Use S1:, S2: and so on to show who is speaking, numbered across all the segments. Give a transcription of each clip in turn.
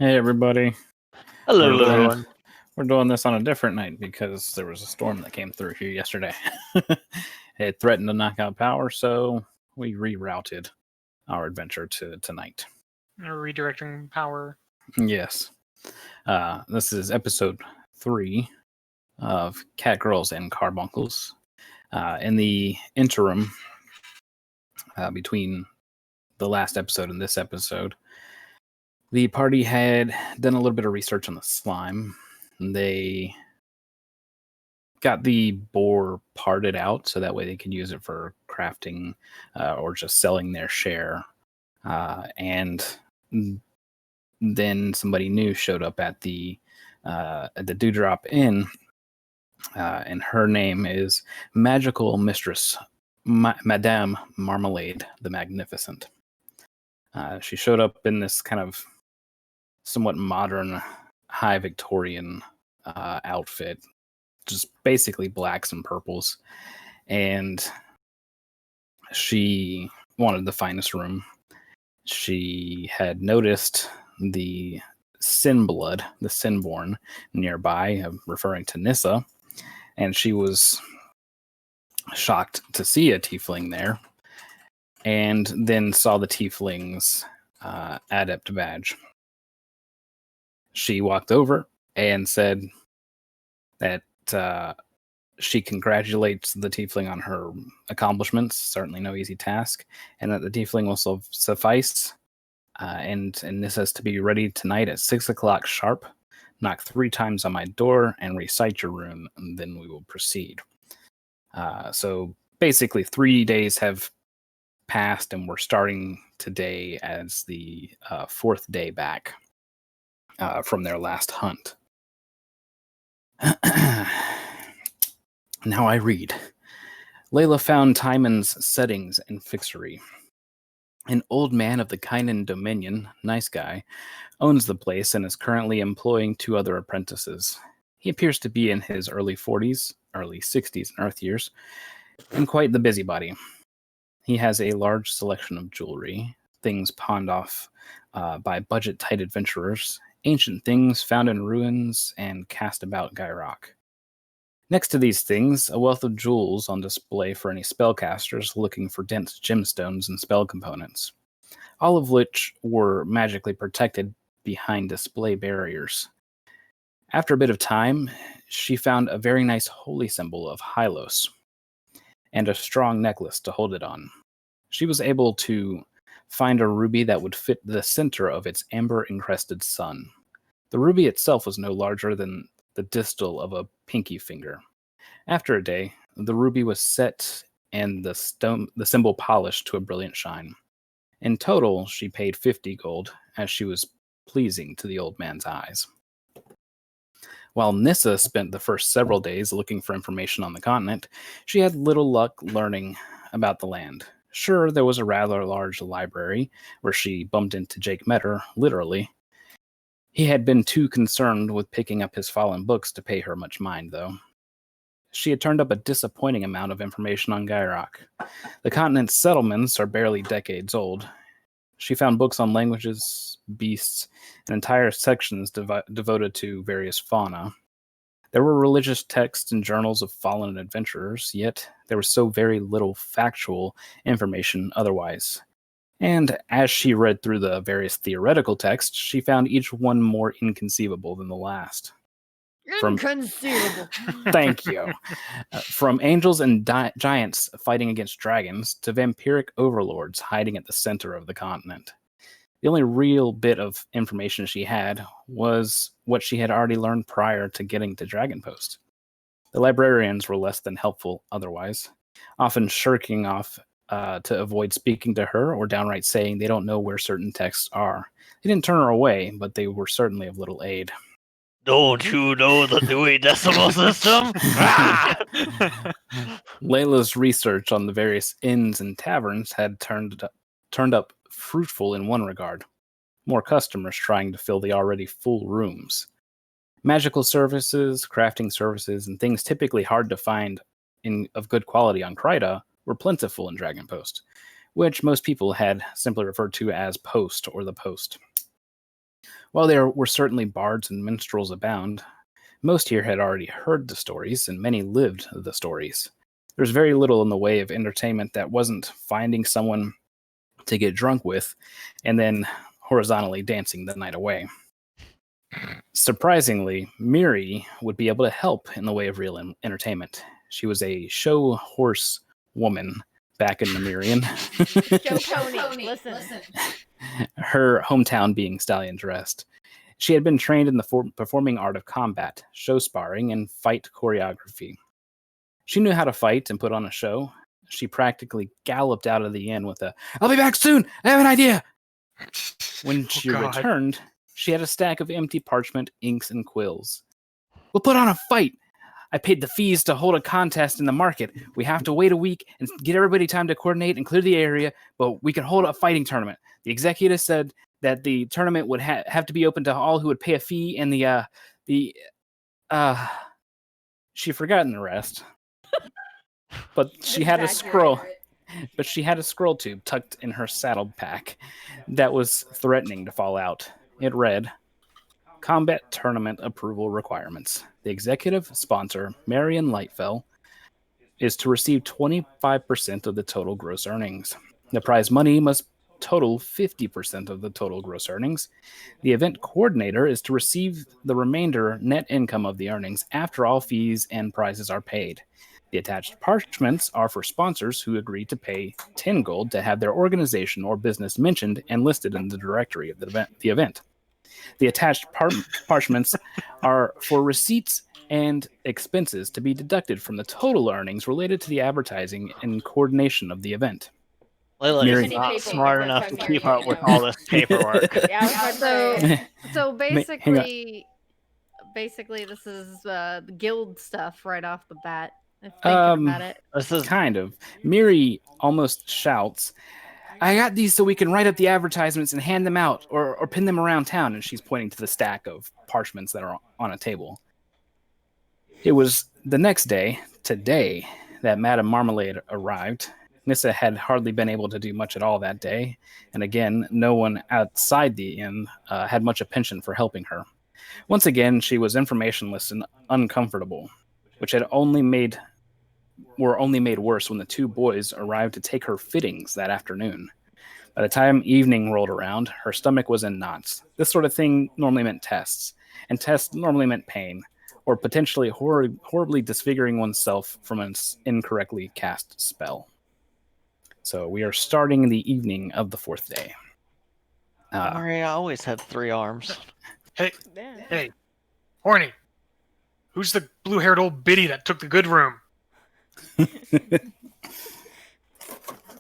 S1: Hey everybody.
S2: Hello,
S1: We're doing,
S2: everyone.
S1: we're doing this on a different night because there was a storm that came through here yesterday. It threatened to knock out power, so we rerouted our adventure to tonight.
S2: Redirecting power.
S1: Yes. This is episode 3 of Catgirls and Carbuncles. In the interim between the last episode and this episode, the party had done a little bit of research on the slime. They got the boar parted out so that way they could use it for crafting or just selling their share. And then somebody new showed up at the Dewdrop Inn, and her name is Magical Mistress Madame Marmalade the Magnificent. She showed up in this kind of somewhat modern, high Victorian outfit, just basically blacks and purples, and she wanted the finest room. She had noticed the sin blood, the sinborn, nearby, referring to Nissa, and she was shocked to see a tiefling there, and then saw the tiefling's adept badge. She walked over and said that she congratulates the tiefling on her accomplishments, certainly no easy task, and that the tiefling will suffice, and this has to be ready tonight at 6 o'clock sharp. Knock 3 times on my door and recite your rune, and then we will proceed. So basically 3 days have passed, and we're starting today as the 4th day back from their last hunt. Now I read. Layla found Timon's settings in Fixery. An old man of the Kynan Dominion, nice guy, owns the place and is currently employing 2 other apprentices. He appears to be in his early 40s, early 60s in Earth years, and quite the busybody. He has a large selection of jewelry, things pawned off by budget-tight adventurers, ancient things found in ruins, and cast about Gyrock. Next to these things, a wealth of jewels on display for any spellcasters looking for dense gemstones and spell components, all of which were magically protected behind display barriers. After a bit of time, she found a very nice holy symbol of Hylos and a strong necklace to hold it on. She was able to find a ruby that would fit the center of its amber-encrusted sun. The ruby itself was no larger than the distal of a pinky finger. After a day, the ruby was set and the symbol polished to a brilliant shine. In total, she paid 50 gold, as she was pleasing to the old man's eyes. While Nissa spent the first several days looking for information on the continent, she had little luck learning about the land. Sure, there was a rather large library, where she bumped into Jake Metter, literally. He had been too concerned with picking up his fallen books to pay her much mind, though. She had turned up a disappointing amount of information on Gyrock. The continent's settlements are barely decades old. She found books on languages, beasts, and entire sections devoted to various fauna. There were religious texts and journals of fallen adventurers, yet there was so very little factual information otherwise. And as she read through the various theoretical texts, she found each one more inconceivable than the last.
S3: Inconceivable.
S1: Thank you. From angels and giants fighting against dragons to vampiric overlords hiding at the center of the continent. The only real bit of information she had was what she had already learned prior to getting to Dragonpost. The librarians were less than helpful otherwise, often shirking off to avoid speaking to her or downright saying they don't know where certain texts are. They didn't turn her away, but they were certainly of little aid.
S4: Don't you know the Dewey Decimal System?
S1: Layla's research on the various inns and taverns had turned up fruitful in one regard. More customers trying to fill the already full rooms. Magical services, crafting services, and things typically hard to find of good quality on Kryta were plentiful in Dragonpost, which most people had simply referred to as Post or the Post. While there were certainly bards and minstrels abound, most here had already heard the stories, and many lived the stories. There was very little in the way of entertainment that wasn't finding someone to get drunk with and then horizontally dancing the night away. Surprisingly, Miri would be able to help in the way of real entertainment. She was a show horse woman back in Lemurian.
S3: Show pony. Listen.
S1: Her hometown being Stallion's Rest. She had been trained in the performing art of combat, show sparring, and fight choreography. She knew how to fight and put on a show. She practically galloped out of the inn with a, "I'll be back soon! I have an idea!" When she returned, she had a stack of empty parchment, inks, and quills. "We'll put on a fight! I paid the fees to hold a contest in the market. We have to wait a week and get everybody time to coordinate and clear the area, but we can hold a fighting tournament. The executive said that the tournament would have to be open to all who would pay a fee, and she forgotten the rest. But she had a scroll. But she had a scroll tube tucked in her saddle pack that was threatening to fall out. It read, "Combat Tournament Approval Requirements. The executive sponsor, Marion Lightfell, is to receive 25% of the total gross earnings. The prize money must total 50% of the total gross earnings. The event coordinator is to receive the remainder net income of the earnings after all fees and prizes are paid. The attached parchments are for sponsors who agree to pay 10 gold to have their organization or business mentioned and listed in the directory of the event. The attached parchments are for receipts and expenses to be deducted from the total earnings related to the advertising and coordination of the event."
S4: Layla
S1: Miri-
S4: is not smart enough to keep up with all this paperwork.
S3: So
S1: Hang
S3: basically, this is the guild stuff right off the bat. If thinking about it.
S4: This is
S1: Kind of. Miri almost shouts, "I got these so we can write up the advertisements and hand them out or pin them around town," and she's pointing to the stack of parchments that are on a table. It was the next day, today, that Madame Marmalade arrived. Nissa had hardly been able to do much at all that day, and again, no one outside the inn had much of penchant for helping her. Once again, she was informationless and uncomfortable, which were only made worse when the two boys arrived to take her fittings that afternoon. By the time evening rolled around, her stomach was in knots. This sort of thing normally meant tests, and tests normally meant pain, or potentially horribly disfiguring oneself from an incorrectly cast spell. So we are starting the evening of the fourth day.
S4: Maria always had 3 arms.
S2: Hey, Horny. Who's the blue-haired old biddy that took the good room?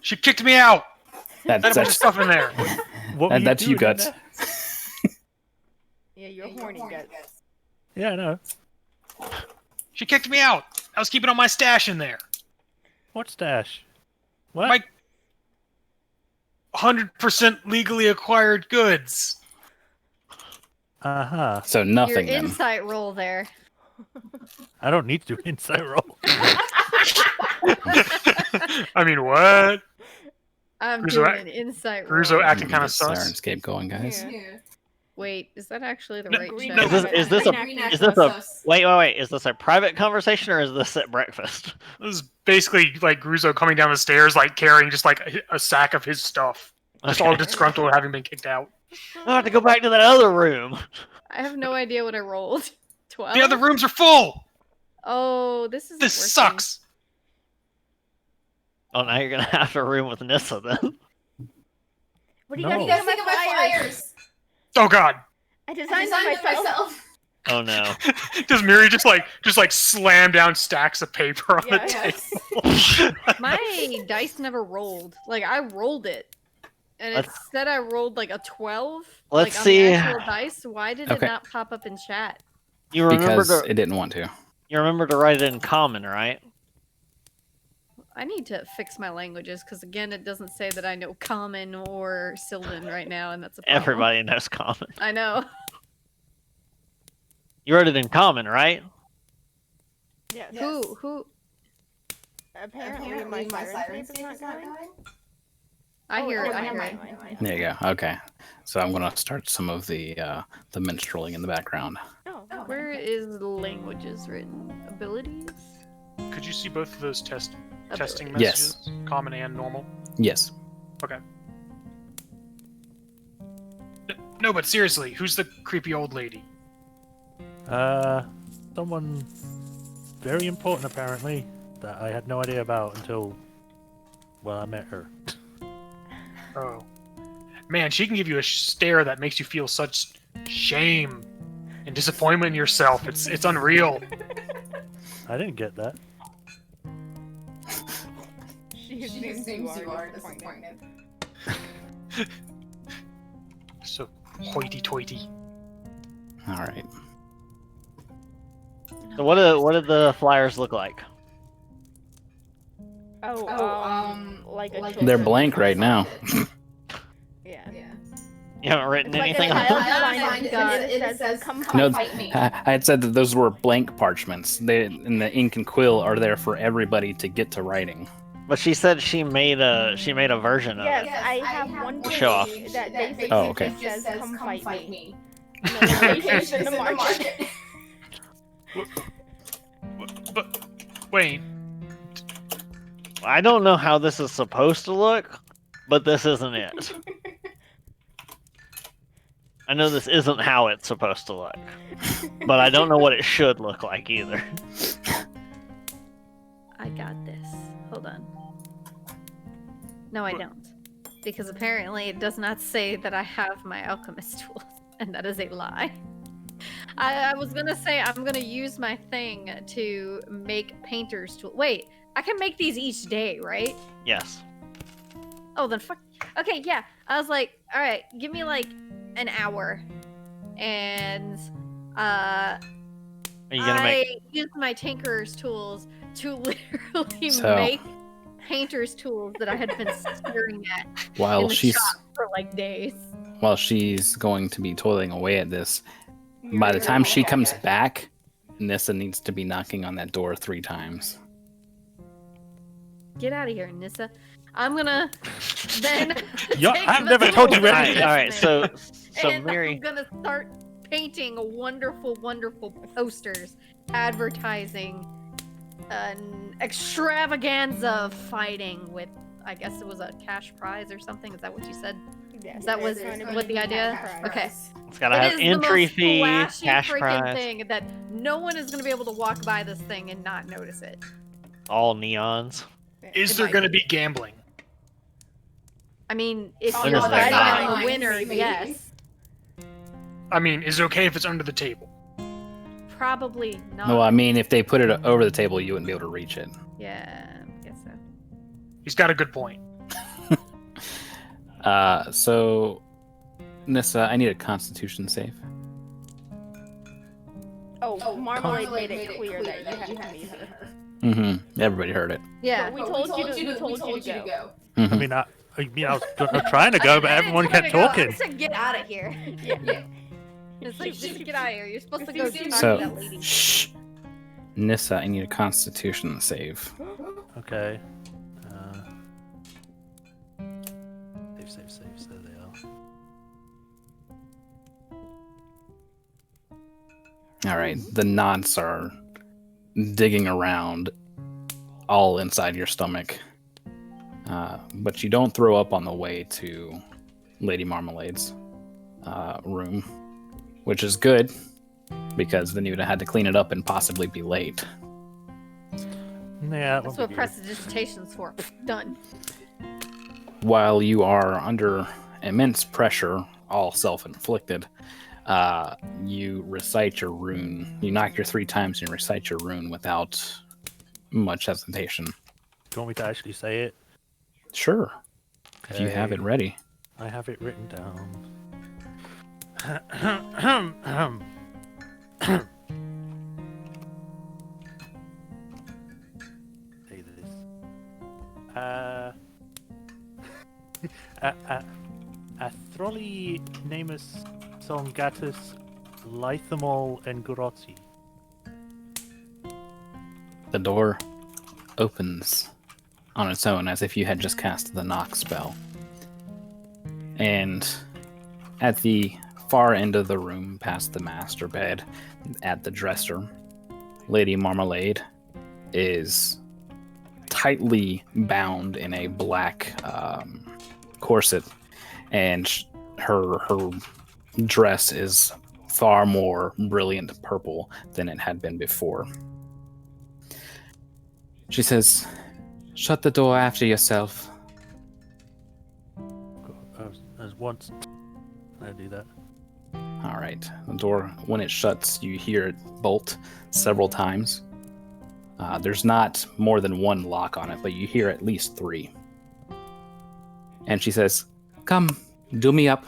S2: She kicked me out. Had a bunch of stuff in there.
S1: That's you, Guts.
S3: Yeah, you're horny, Guts.
S5: Yeah, I know.
S2: She kicked me out. I was keeping all my stash in there.
S5: What stash? What?
S2: My 100% legally acquired goods.
S5: Uh-huh.
S1: So nothing
S3: Your
S1: then.
S3: insight roll there.
S5: I don't need to do insight roll.
S2: I mean, what?
S3: I'm
S2: Gruzo
S3: doing an insight roll.
S2: Gruzo acting kind of
S1: Get
S2: sus.
S1: Sirenscape going, guys.
S3: Yeah. Wait, is that actually the
S2: No,
S3: right
S6: green
S3: check?
S4: Is this a wait? Is this a private conversation or is this at breakfast?
S2: This is basically like Gruzo coming down the stairs, like carrying just like a sack of his stuff. Just all disgruntled having been kicked out.
S4: I have to go back to that other room.
S3: I have no idea what I rolled. 12?
S2: The other rooms are full!
S3: Oh, this is
S2: This sucks!
S4: Oh, now you're gonna have to room with Nissa then.
S6: What do you
S5: No.
S6: guys think of my flyers?
S2: Oh god!
S6: I designed them myself.
S4: Oh no.
S2: Does Miri just like slam down stacks of paper on the
S6: Yes.
S2: table?
S3: My dice never rolled. Like, I rolled it. And it said I rolled like a 12.
S4: Let's
S3: like, on
S4: see.
S3: the actual dice. Why did it
S1: Okay.
S3: not pop up in chat?
S4: You remember
S1: Because
S4: to
S1: it didn't want to.
S4: you remember to write it in common, right?
S3: I need to fix my languages because again, it doesn't say that I know Common or Sylvan right now, and that's a problem.
S4: Everybody knows common.
S3: I know.
S4: You wrote it in common, right?
S6: Yes.
S3: Who?
S6: Apparently my siren tape is not going.
S3: I hear it.
S6: I
S3: I
S6: have
S3: hear it.
S6: mine.
S1: There you go. Okay. So I'm gonna start some of the minstrelling in the background.
S6: Oh,
S3: Where is the languages written? Abilities?
S2: Could you see both of those testing
S3: Abilities.
S1: Yes.
S2: messages? Common and normal?
S1: Yes.
S2: Okay. No, but seriously, who's the creepy old lady?
S5: Someone very important apparently that I had no idea about until, well, I met her.
S2: Oh. Man, she can give you a stare that makes you feel such shame and disappointment in yourself. It's unreal.
S5: I didn't get that.
S6: She assumes you are disappointed.
S2: So hoity-toity.
S1: All right.
S4: So what did the flyers look like?
S6: Like a
S1: They're blank right now.
S6: Yeah.
S4: You haven't written
S6: It's like
S4: anything
S6: a
S4: on
S6: tile
S4: them?
S6: sign, it says, come
S1: No,
S6: fight me.
S1: I had said that those were blank parchments. They and the ink and quill are there for everybody to get to writing.
S4: But she said she made a version of
S6: Yes,
S4: it.
S6: I have one page
S4: Show off.
S6: that basically
S1: Oh, okay.
S6: just says, come fight me. No locations in the market.
S2: But wait,
S4: I don't know how this is supposed to look, but this isn't it. I know this isn't how it's supposed to look, but I don't know what it should look like either.
S3: I got this. Hold on. No, I don't. Because apparently it does not say that I have my alchemist tools, and that is a lie. I was gonna say I'm gonna use my thing to make painter's tool. Wait, I can make these each day, right?
S4: Yes.
S3: Oh, then fuck. Okay, yeah. I was like, all right, give me like an hour, and
S4: Are you gonna
S3: I
S4: make?
S3: used my tinkerer's tools to literally
S1: So-
S3: make painter's tools that I had been staring at
S1: While
S3: in the
S1: she's
S3: shop for like days.
S1: going to be toiling away at this, by the time she comes back, Nissa needs to be knocking on that door 3 times.
S3: Get out of here, Nissa. I'm gonna then.
S5: Yo,
S3: take
S5: I've
S3: the
S5: never told you
S3: tools
S5: anything.
S4: All right. So
S3: and
S4: Mary.
S3: I'm gonna start painting wonderful, wonderful posters advertising an extravaganza of fighting with, I guess it was a cash prize or something. Is that what you said?
S6: Yes,
S3: That was
S6: there's
S3: what the
S6: gonna be
S3: idea?
S6: cash
S3: Okay.
S6: prize.
S4: It's gotta
S3: It
S4: have
S3: is
S4: entry
S3: the most
S4: fee,
S3: flashy
S4: cash
S3: freaking
S4: prize,
S3: thing that no one is gonna be able to walk by this thing and not notice it.
S4: all neons.
S2: is
S3: It
S2: there
S3: might
S2: going to
S3: be.
S2: be gambling?
S3: I mean, if
S6: Oh,
S4: When
S3: you're
S4: is there
S3: betting
S4: not?
S3: on a winner, yes.
S2: I mean, is it okay if it's under the table?
S3: Probably not.
S1: No, I mean, if they put it over the table, you wouldn't be able to reach it.
S3: Yeah, I guess so.
S2: He's got a good point.
S1: So, Nissa, I need a Constitution save.
S6: Oh, Marmalade made it clear that you had to meet her.
S1: Mm-hmm. Everybody heard it.
S3: Yeah.
S6: But we told you to go.
S5: I
S1: Mhm.
S5: mean, I was trying to go, but everyone kept talking.
S3: I said, get out of here.
S6: Yeah.
S3: It's like, just get out of here. You're supposed to go talk to
S1: So,
S3: that lady.
S1: shh. Nissa, I need a Constitution save.
S5: Okay. Save. There they are.
S1: All right. The knots are digging around all inside your stomach. But you don't throw up on the way to Lady Marmalade's room, which is good because then you'd have had to clean it up and possibly be late.
S5: Yeah,
S3: That's what prestidigitation's for. Done.
S1: While you are under immense pressure, all self-inflicted, you recite your rune. You knock your 3 times and recite your rune without much hesitation.
S5: Do you want me to actually say it?
S1: Sure, if you have it
S5: Okay.
S1: ready.
S5: I have it written down. Say this. Athroli Namus Songatus Lythamol and Gurotzi.
S1: The door opens on its own as if you had just cast the knock spell. And at the far end of the room, past the master bed, at the dresser, Lady Marmalade is tightly bound in a black corset, and her dress is far more brilliant purple than it had been before. She says, "Shut the door after yourself."
S5: As once. I do that.
S1: All right. The door, when it shuts, you hear it bolt several times. There's not more than one lock on it, but you hear at least 3. And she says, "Come, do me up."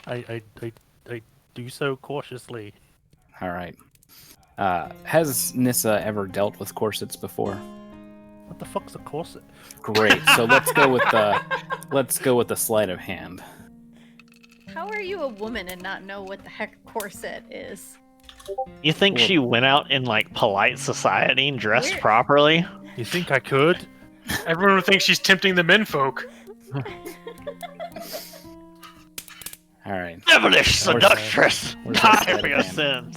S5: I do so cautiously.
S1: All right. Has Nissa ever dealt with corsets before?
S5: What the fuck's a corset?
S1: Great. So let's go with the sleight of hand.
S3: How are you a woman and not know what the heck corset is?
S4: You think
S1: Well-
S4: she went out in like polite society and dressed
S3: We're-
S4: properly?
S5: You think I could?
S2: Everyone would think she's tempting the menfolk.
S1: All right.
S4: Devilish seductress!
S1: where's
S4: Die
S1: that
S4: for your
S1: sleight
S4: sins!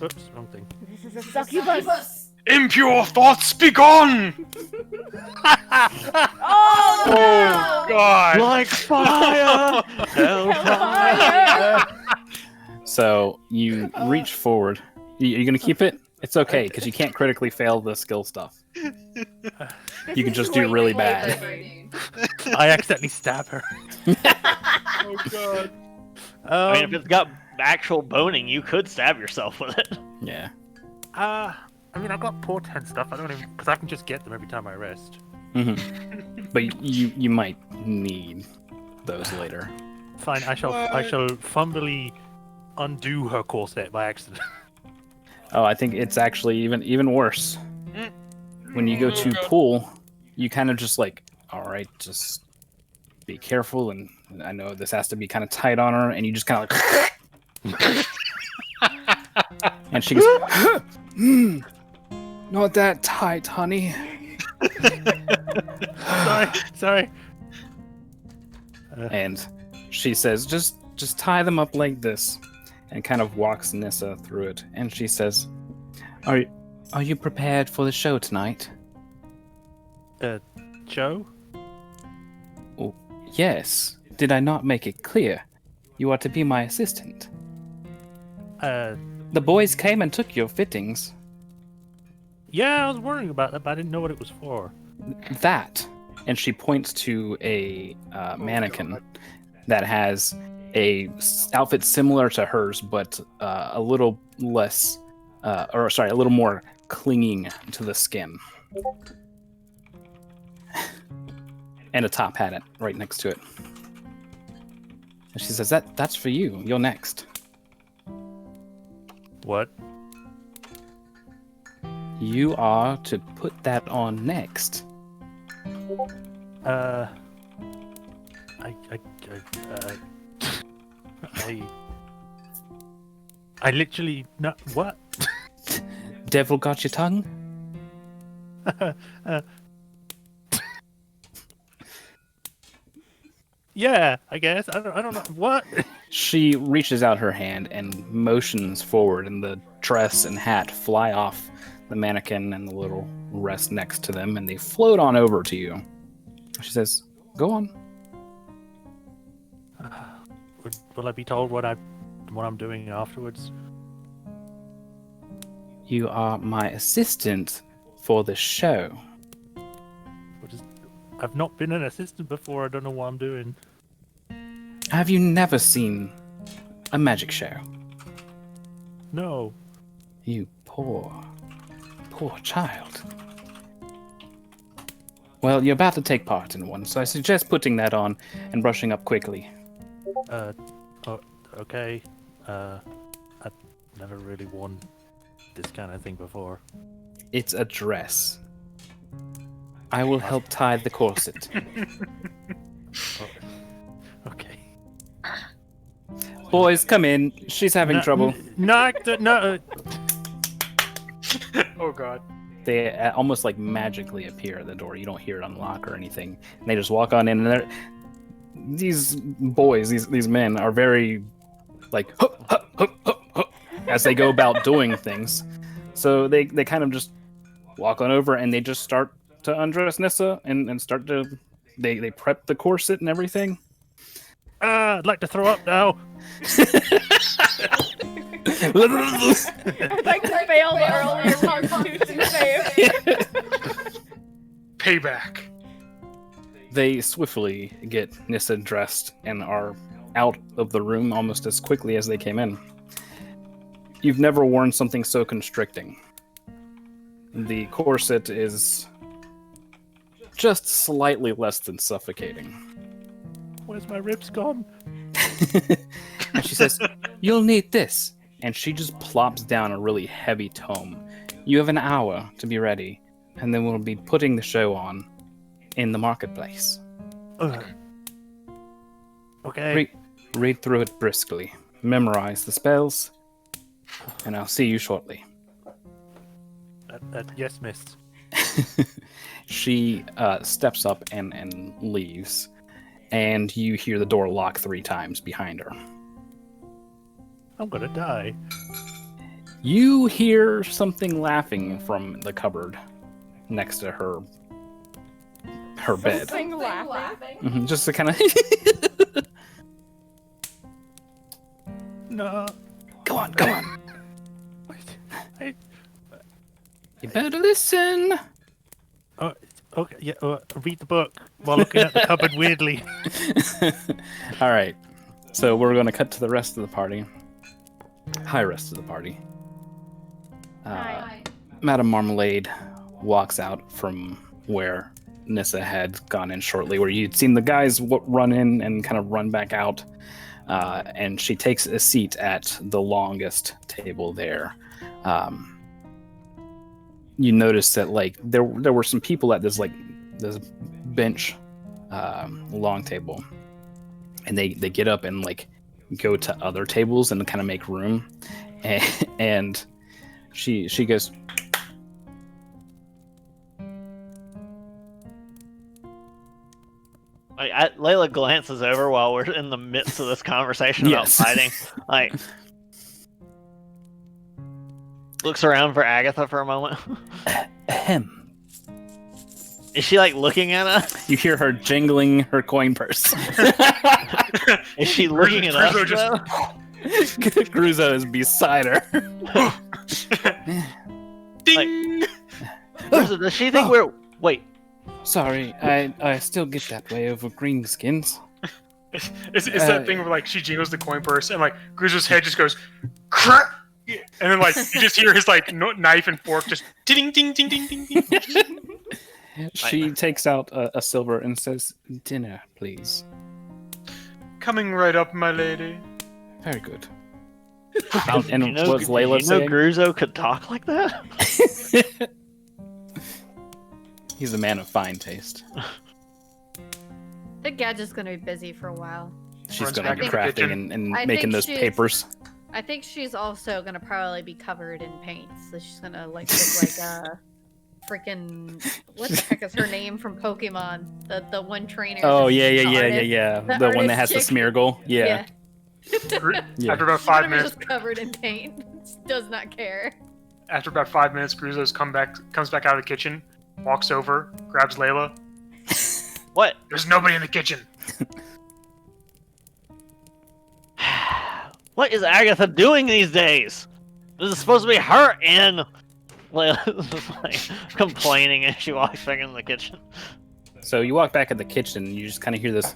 S5: Oops, wrong thing.
S6: This is a succubus.
S2: Impure thoughts, be gone!
S6: Oh no!
S2: God!
S4: Like fire! Hellfire!
S1: So you reach forward. You gonna keep it? It's okay because you can't critically fail the skill stuff. You can just do really bad.
S5: I accidentally stab her.
S6: Oh
S5: God.
S4: I mean, if it's got actual boning, you could stab yourself with it.
S1: Yeah.
S5: I mean, I've got portent stuff. I don't even because I can just get them every time I rest.
S1: hmm But you might need those later.
S5: Fine, I shall fumbly undo her corset by accident.
S1: Oh, I think it's actually even worse. When you go to pull, you kind of just like, all right, just be careful. And I know this has to be kind of tight on her, and you just kind of like, and she goes, not that tight, honey.
S5: Sorry.
S1: And she says, just tie them up like this, and kind of walks Nissa through it. And she says, Are you prepared for the show tonight?
S5: Joe?
S1: Yes. Did I not make it clear? You are to be my assistant. The boys came and took your fittings.
S5: Yeah, I was worrying about that, but I didn't know what it was for.
S1: That. And she points to a mannequin that has a outfit similar to hers, but a little less, a little more clinging to the skin. And a top hat right next to it. And she says, that's for you. You're next.
S5: What?
S1: You are to put that on next.
S5: I literally not what?
S1: Devil got your tongue?
S5: Yeah, I guess. I don't know what.
S1: She reaches out her hand and motions forward, and the dress and hat fly off the mannequin and the little rest next to them, and they float on over to you. She says, "Go on."
S5: Will I be told what I'm doing afterwards?
S1: You are my assistant for the show.
S5: I've not been an assistant before. I don't know what I'm doing.
S1: Have you never seen a magic show?
S5: No.
S1: You poor child. Well, you're about to take part in one, so I suggest putting that on and brushing up quickly.
S5: Okay. I've never really worn this kind of thing before.
S1: It's a dress. I will help tie the corset.
S5: Okay.
S1: Boys, come in. She's having trouble.
S5: No.
S2: Oh god.
S1: They almost like magically appear at the door. You don't hear it unlock or anything. And they just walk on in, and these boys, these men are very like hup, hup, hup, hup, hup, as they go about doing things. So they kind of just walk on over, and they just start to undress Nissa and start to they prep the corset and everything.
S5: I'd like to throw up now.
S6: I'd like to fail the earlier Constitution save.
S2: Payback.
S1: They swiftly get Nissa dressed and are out of the room almost as quickly as they came in. You've never worn something so constricting. The corset is just slightly less than suffocating.
S5: Where's my ribs gone?
S1: And she says, "You'll need this." And she just plops down a really heavy tome. "You have an hour to be ready, and then we'll be putting the show on in the marketplace.
S5: Okay.
S1: Read through it briskly. Memorize the spells, and I'll see you shortly."
S5: Yes, miss.
S1: She steps up and leaves, and you hear the door lock 3 times behind her.
S5: I'm gonna die.
S1: You hear something laughing from the cupboard next to her bed.
S6: Something laughing.
S1: Just to kind of
S5: No.
S1: go on.
S5: Wait.
S1: You better listen.
S5: Okay. Yeah. Read the book while looking at the cupboard weirdly.
S1: All right. So we're going to cut to the rest of the party. Hi, rest of the party.
S6: Hi.
S1: Madame Marmalade walks out from where Nissa had gone in shortly, where you'd seen the guys run in and kind of run back out. And she takes a seat at the longest table there. You notice that like there were some people at this bench, long table, and they get up and like go to other tables and kind of make room, and she goes,
S4: Layla glances over while we're in the midst of this conversation about
S1: Yes.
S4: fighting. Like, looks around for Agatha for a moment.
S1: "Ahem."
S4: Is she like looking at us?
S1: You hear her jingling her coin purse.
S4: Is she looking at us?
S2: Gruzo just-
S4: though?
S1: Gruzo is beside her.
S2: Ding!
S4: Does she think we're... Wait.
S1: Sorry, I still get that way over greenskins.
S2: It's that thing where like she jingles the coin purse and like Gruzo's head just goes crack, and then like you just hear his like knife and fork just ding ding ding ding ding ding.
S1: She takes out a silver and says, "Dinner, please."
S2: Coming right up, my lady.
S1: Very good. And
S4: You know,
S1: what's Layla
S4: did you know
S1: saying?
S4: Gruzo could talk like that?
S1: He's a man of fine taste.
S3: The Gadget's gonna be busy for a while.
S1: She's
S2: Runs
S1: going to
S2: back
S1: be
S2: in the
S1: crafting
S2: kitchen.
S1: and
S3: I
S1: making
S3: think
S1: those
S3: she's-
S1: papers.
S3: I think she's also gonna probably be covered in paint, so she's gonna like look like a freaking what the heck is her name from Pokemon? The one trainer.
S1: Oh,
S3: that's
S1: yeah.
S3: the
S1: The one that
S3: artist
S1: has the
S3: chick.
S1: smeargle. Yeah. Yeah.
S2: After about
S3: She's
S2: 5
S3: gonna be
S2: minutes,
S3: just covered in paint. Does not care.
S2: Gruzo's comes back out of the kitchen, walks over, grabs Layla.
S4: What?
S2: There's nobody in the kitchen.
S4: What is Agatha doing these days? This is supposed to be her in. Layla's just like complaining as she walks back into the kitchen.
S1: So you walk back in the kitchen and you just kind of hear this.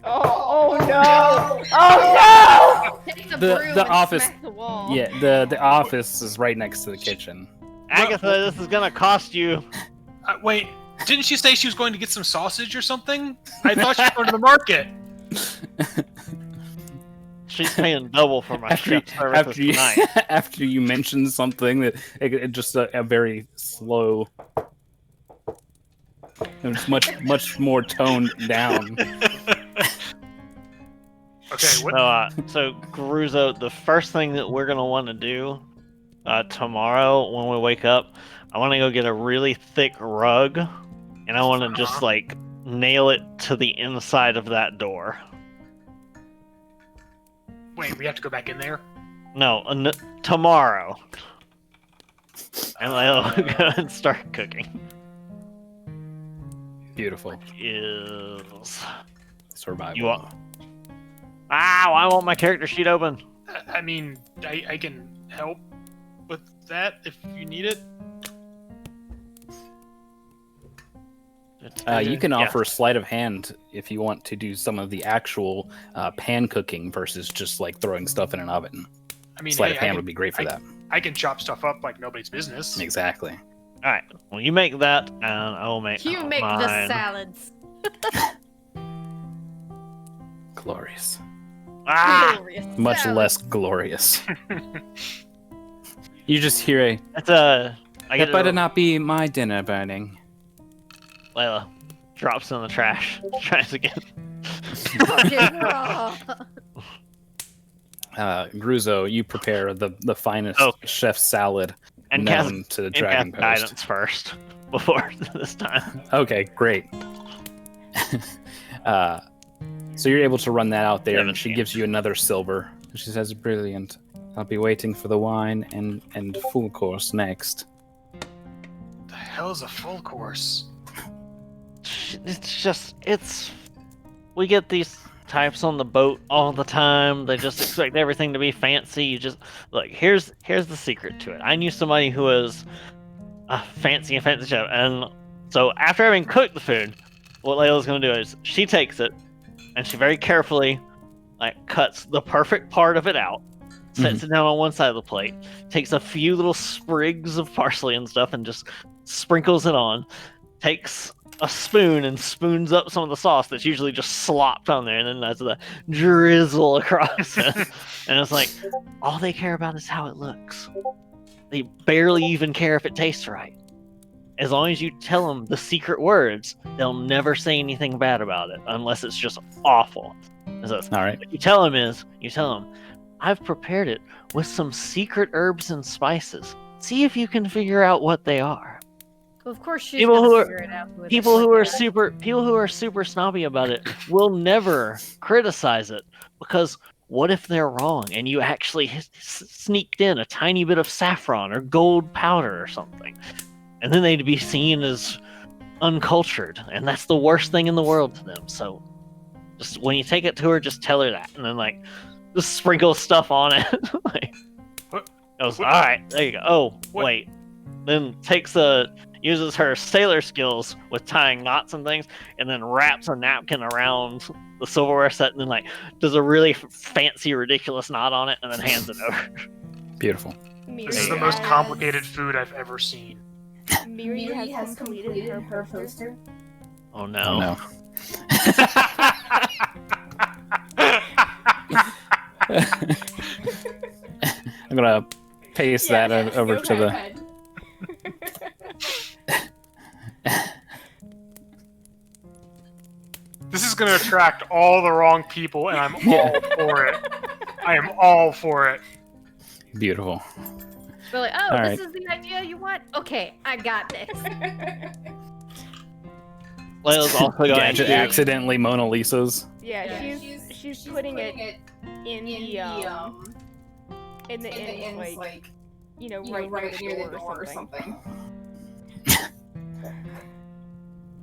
S6: Oh no! Oh
S3: Take the
S1: The-
S3: broom
S1: the
S3: and
S1: office-
S3: smack the wall.
S1: Yeah, the office is right next to the kitchen.
S4: Agatha, this is gonna cost you.
S2: Wait, didn't she say she was going to get some sausage or something? I thought she was going to the market.
S4: She's paying double for my chef services tonight.
S1: after you mentioned something that it just a very slow, it was much more toned down.
S2: Okay, what?
S4: So Gruzo, the first thing that we're gonna want to do tomorrow when we wake up, I want to go get a really thick rug, and I want to just like nail it to the inside of that door.
S2: Wait, we have to go back in there?
S4: No, tomorrow. And I'll go and start cooking.
S1: Beautiful.
S4: Is
S1: Survival.
S4: you want? I want my character sheet open.
S2: I mean, I can help with that if you need it.
S1: You can offer sleight of hand if you want to do some of the actual pan cooking versus just like throwing stuff in an oven.
S2: I mean,
S1: Sleight of hand would be great for that.
S2: I can chop stuff up like nobody's business.
S1: Exactly.
S4: All right. Well, you make that, and I'll make.
S3: You make
S4: mine.
S3: the salads.
S1: Glorious.
S3: Glorious
S1: Much
S3: salad.
S1: less glorious. You just hear a.
S4: That's a. I
S1: That
S4: get
S1: better
S4: it.
S1: not be my dinner burning.
S4: Layla drops in the trash. Tries again.
S3: Fucking raw.
S1: Gruzo, you prepare the finest chef salad
S4: And
S1: known to the Dragon
S4: cast
S1: Post.
S4: guidance first before this time.
S1: Okay, great. So you're able to run that out there, and
S4: 17.
S1: she gives you another silver. She says, "Brilliant. I'll be waiting for the wine and full course next."
S2: The hell's a full course?
S4: It's just we get these types on the boat all the time. They just expect everything to be fancy. You just look, here's the secret to it. I knew somebody who was a fancy chef, and so after having cooked the food, what Layla's gonna do is she takes it and she very carefully like cuts the perfect part of it out, sets it down on one side of the plate, takes a few little sprigs of parsley and stuff and just sprinkles it on, takes a spoon and spoons up some of the sauce that's usually just slopped on there, and then that's the drizzle across it. And it's like, all they care about is how it looks. They barely even care if it tastes right. As long as you tell them the secret words, they'll never say anything bad about it, unless it's just awful. So
S1: All right.
S4: what you tell them, I've prepared it with some secret herbs and spices. See if you can figure out what they are.
S3: Well, of course she's
S4: People
S3: gonna
S4: who are-
S3: figure it out. with
S4: People
S3: it.
S4: who are super snobby about it will never criticize it, because what if they're wrong and you actually sneaked in a tiny bit of saffron or gold powder or something, and then they'd be seen as uncultured, and that's the worst thing in the world to them. So just when you take it to her, just tell her that, and then like just sprinkle stuff on it. Like,
S2: What?
S4: goes, all right, there you go. Oh,
S2: What?
S4: wait. Then uses her sailor skills with tying knots and things, and then wraps a napkin around the silverware set, and then like does a really fancy, ridiculous knot on it, and then hands it over.
S1: Beautiful.
S2: This is the most complicated food I've ever seen.
S6: Miri has completed her poster.
S4: Oh no!
S1: Oh no. I'm gonna paste that over to the.
S2: This is going to attract all the wrong people, and I'm all for it. I am all for it.
S1: Beautiful.
S3: We're like, oh,
S1: All
S3: this
S1: right.
S3: is the idea you want? Okay, I got this.
S4: Layla's also going
S1: Gadget
S4: to
S1: accidentally Mona Lisa's.
S6: Yeah, she's putting it in the inn, like right near the door or something.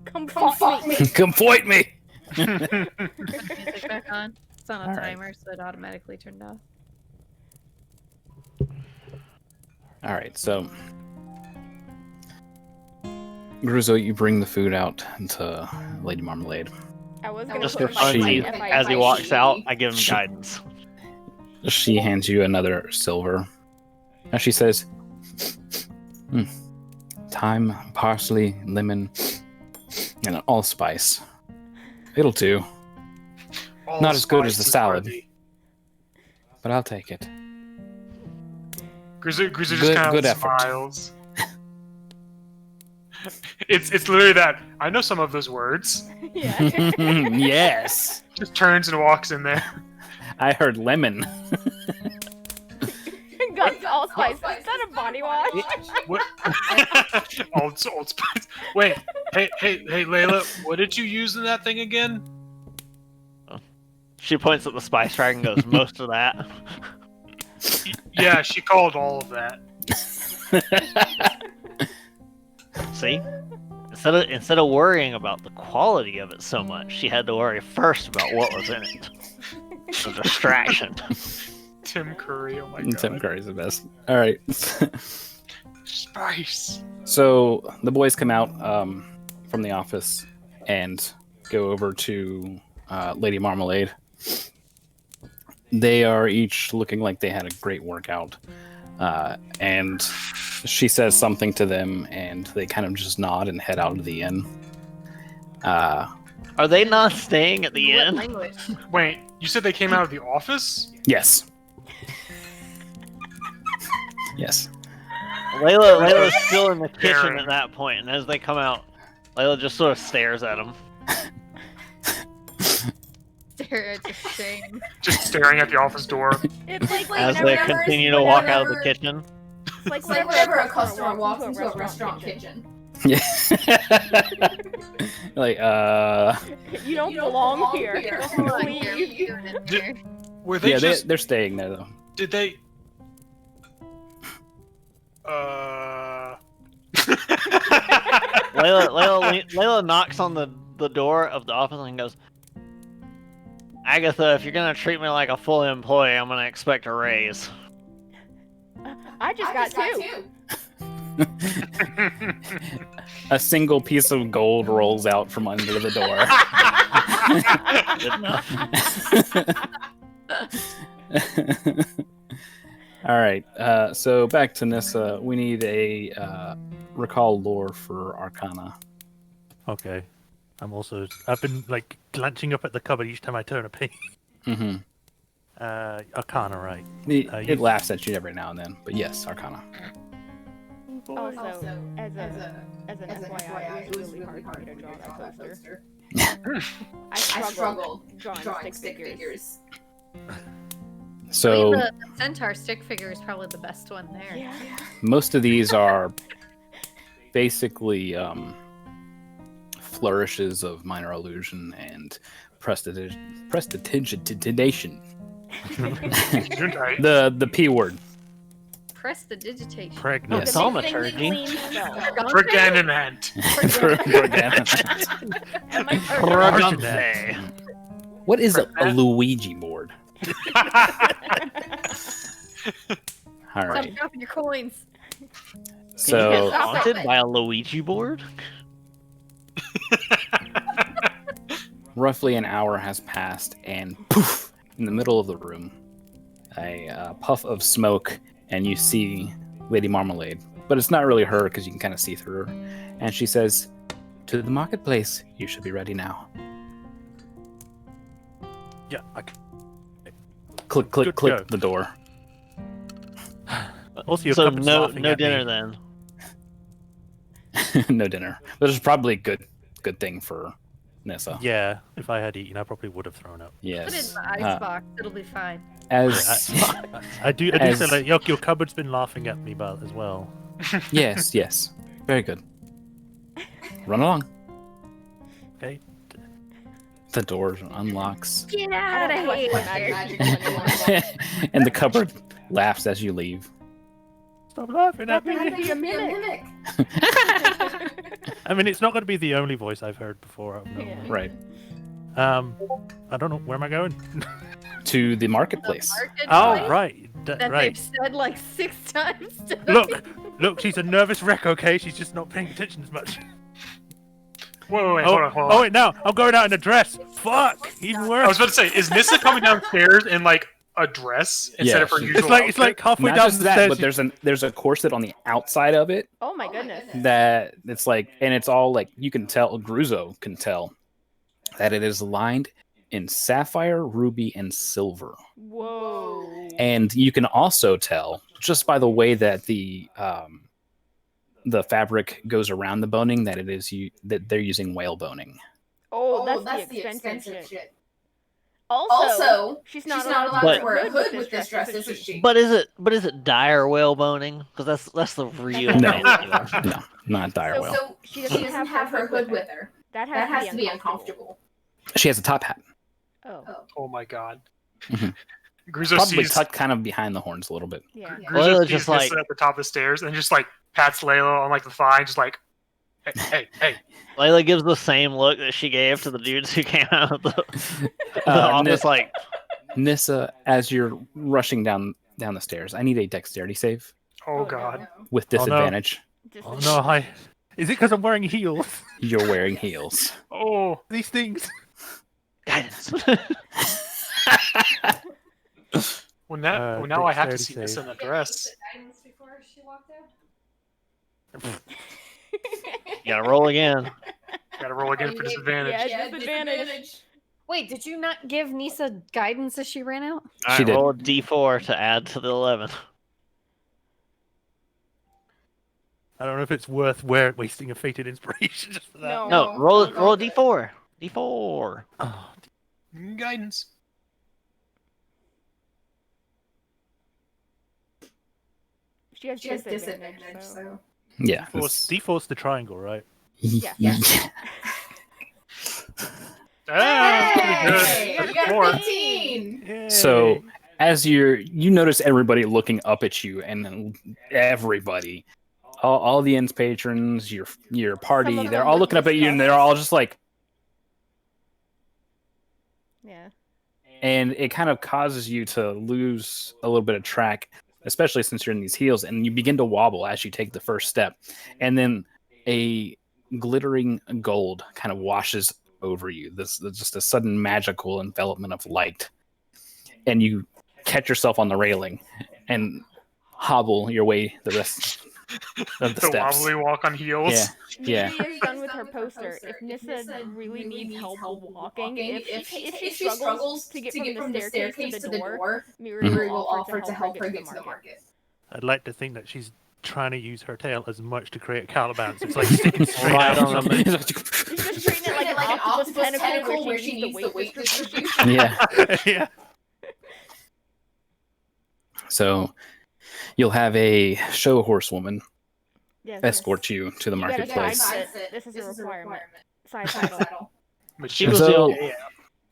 S6: Come fuck me.
S1: Come fight me!
S3: Music back on. It's on a
S1: All right.
S3: timer, so it automatically turned off.
S1: All right, so Gruzo, you bring the food out to Lady Marmalade.
S6: I was gonna
S4: just
S6: put
S4: for
S6: my
S4: fun.
S1: She-
S4: As he walks out, I give him
S1: She-
S4: guidance.
S1: She hands you another silver. Now she says, thyme, parsley, lemon, and allspice. It'll do,
S2: All
S1: Not as good as the
S2: spices
S1: salad.
S2: worthy.
S1: but I'll take it.
S2: Grizzly just
S1: Good-
S2: kind
S1: good
S2: of
S1: effort.
S2: smiles. It's literally that. I know some of those words.
S6: Yeah.
S1: Yes,
S2: Just turns and walks in there.
S1: I heard lemon.
S6: Got all Spice. Is that a body wash?
S2: What? Old Spice. Wait, hey, Layla, what did you use in that thing again?
S4: She points at the spice rack and goes, most of that.
S2: Yeah, she called all of that.
S4: See? Instead of worrying about the quality of it so much, she had to worry first about what was in it. It's a distraction.
S2: Tim Curry, oh my god.
S1: Tim Curry's the best. All right.
S2: Spice.
S1: So the boys come out from the office and go over to Lady Marmalade. They are each looking like they had a great workout. And she says something to them, and they kind of just nod and head out of the inn.
S4: Are they not staying at the
S3: What
S4: inn?
S3: language?
S2: Wait, you said they came out of the office?
S1: Yes. Layla's
S4: Layla's still in the kitchen
S2: Staring.
S4: at that point, and as they come out, Layla just sort of stares at them.
S3: Stare at your shame.
S2: Just staring at the office door.
S6: It's like
S4: As they continue to walk out of the kitchen.
S6: It's like
S7: whenever a customer walks into a restaurant kitchen.
S1: Yeah. Like,
S6: You don't belong here. Leave.
S2: Were they
S1: yeah,
S2: just...
S1: they're staying there, though.
S2: Did they...
S4: Layla knocks on the door of the office and goes, Agatha, if you're gonna treat me like a full employee, I'm gonna expect a raise.
S6: I just got two.
S1: A single piece of gold rolls out from under the door.
S4: Good enough.
S1: All right. So back to Nissa. We need a recall lore for Arcana.
S5: Okay. I've been like glancing up at the cupboard each time I turn a page.
S1: Mm-hmm.
S5: Arcana, right?
S1: It laughs at you every now and then, but yes, Arcana.
S6: Also, as an FYI, it was really hard for me to draw that poster. I struggled drawing stick figures.
S1: So
S3: the centaur stick figure is probably the best one there.
S6: Yeah.
S1: most of these are basically flourishes of minor illusion and prestidigitation. the P word.
S3: Prestidigitation.
S5: Pregnant.
S4: Thaumaturgy.
S2: Pregnant.
S1: What is a Luigi board? All right.
S3: Stop dropping your coins.
S4: So,
S1: So
S4: haunted by a Luigi board?
S1: roughly an hour has passed, and poof, in the middle of the room, a puff of smoke, and you see Lady Marmalade. But it's not really her, because you can kind of see through her. And she says, "To the marketplace. You should be ready now."
S5: Yeah.
S1: Click, click,
S5: Good
S1: click
S5: go.
S1: the door.
S5: Also, your
S4: So
S5: cupboard's
S4: no
S5: laughing at
S4: dinner
S5: me.
S4: then.
S1: No dinner. But it's probably a good thing for Nissa.
S5: Yeah, if I had eaten, I probably would have thrown up.
S3: Put it in
S1: Yes.
S3: the icebox. It'll be fine.
S1: As
S5: I do
S1: As-
S5: say like, your cupboard's been laughing at me about as well.
S1: yes. Very good. Run along.
S5: Okay.
S1: The door unlocks.
S3: Get
S6: I
S3: out
S6: don't
S3: of
S6: know what
S3: here.
S6: magic anyone.
S1: And the cupboard laughs as you leave.
S5: Stop laughing at me.
S6: Be a mimic.
S5: I mean, it's not going to be the only voice I've heard before.
S6: Yeah.
S1: Right.
S5: I don't know. Where am I going?
S1: To the marketplace.
S5: Oh, right.
S3: That
S5: Right.
S3: they've said like 6 times today.
S5: Look, she's a nervous wreck, okay? She's just not paying attention as much.
S2: Wait,
S5: Oh,
S2: hold on.
S5: oh, wait, no. I'm going out in a dress. Fuck. Even
S2: I
S5: worse.
S2: was about to say, is Nissa coming downstairs in like a dress instead
S1: Yeah,
S2: of her
S1: she-
S2: usual
S5: It's like halfway
S1: Not
S5: down
S1: just
S5: the
S1: that,
S5: stairs.
S1: but there's a corset on the outside of it
S6: Oh my goodness.
S1: that it's like, and it's all like, you can tell, Gruzo can tell that it is lined in sapphire, ruby, and silver.
S6: Whoa.
S1: And you can also tell just by the way that the fabric goes around the boning that that they're using whale boning.
S6: Oh, that's the expensive shit. Also, she's not allowed
S4: But-
S6: to wear a hood with this dress, is she?
S4: But is it dire whale boning? Because that's the real
S1: No.
S4: fancy one.
S1: No, not dire whale.
S6: So she doesn't have her hood with her. That has to be uncomfortable.
S1: She has a top hat.
S6: Oh,
S2: Oh my god.
S1: Mhm.
S2: Gruzo
S1: Probably
S2: sees,
S1: tucked kind of behind the horns a little bit.
S6: yeah.
S4: Well,
S2: Gruzo
S4: it's
S2: sees
S4: just like-
S2: Nissa at the top of the stairs and just like pats Layla on like the thigh, just like, hey.
S4: Layla gives the same look that she gave to the dudes who came out of the office.
S1: Ni-
S4: Like,
S1: Nissa, as you're rushing down the stairs, I need a dexterity save
S2: Oh god.
S1: with
S5: Oh, no.
S1: disadvantage.
S5: Oh no, hi. Is it because I'm wearing heels?
S1: You're wearing heels.
S2: Oh.
S5: These things.
S4: guidance.
S2: Well, now I have to see
S5: dexterity
S2: this
S5: save.
S2: in a dress.
S4: You gotta roll again.
S2: Gotta roll again for disadvantage.
S6: Yeah, disadvantage.
S3: Wait, did you not give Nisa guidance as she ran out?
S4: All
S1: She
S4: right,
S1: did.
S4: roll a d4 to add to the 11.
S5: I don't know if it's worth wasting a fated inspiration just for that.
S6: No.
S4: No, roll a d4. D4.
S5: Oh,
S2: Guidance.
S6: She has disadvantage, so.
S1: Yeah.
S5: D4's the triangle, right?
S6: Yeah.
S2: Ah,
S7: Hey,
S2: pretty
S7: you
S2: good.
S7: got
S2: Four.
S7: 15.
S5: Yay.
S1: So as you notice everybody looking up at you, and then everybody, all the inn's patrons, your
S6: Some
S1: party,
S6: of
S1: they're
S6: them
S1: all
S6: look
S1: looking up at you, and they're all just like,
S6: Yeah.
S1: and it kind of causes you to lose a little bit of track, especially since you're in these heels, and you begin to wobble as you take the first step, and then a glittering gold kind of washes over you. This just a sudden magical envelopment of light, and you catch yourself on the railing and hobble your way the rest of the
S2: The
S1: steps.
S2: wobbly walk on heels.
S1: Yeah.
S6: Maybe you're done with her poster. If Nissa really needs help walking, if she struggles to get from the staircase to the door, Miri will offer to help her get to the market.
S5: I'd like to think that she's trying to use her tail as much to create a counterbalance. It's like sticking straight
S4: Right
S5: out.
S4: on the-
S6: She's just treating it like an octopus tentacle where she needs the weight distribution.
S1: Yeah.
S5: Yeah.
S1: So you'll have a show horsewoman
S6: Yes,
S1: escort you to the
S6: You gotta
S1: marketplace.
S6: side sit. This is a requirement. Side saddle.
S2: But
S4: She was
S1: So-
S4: the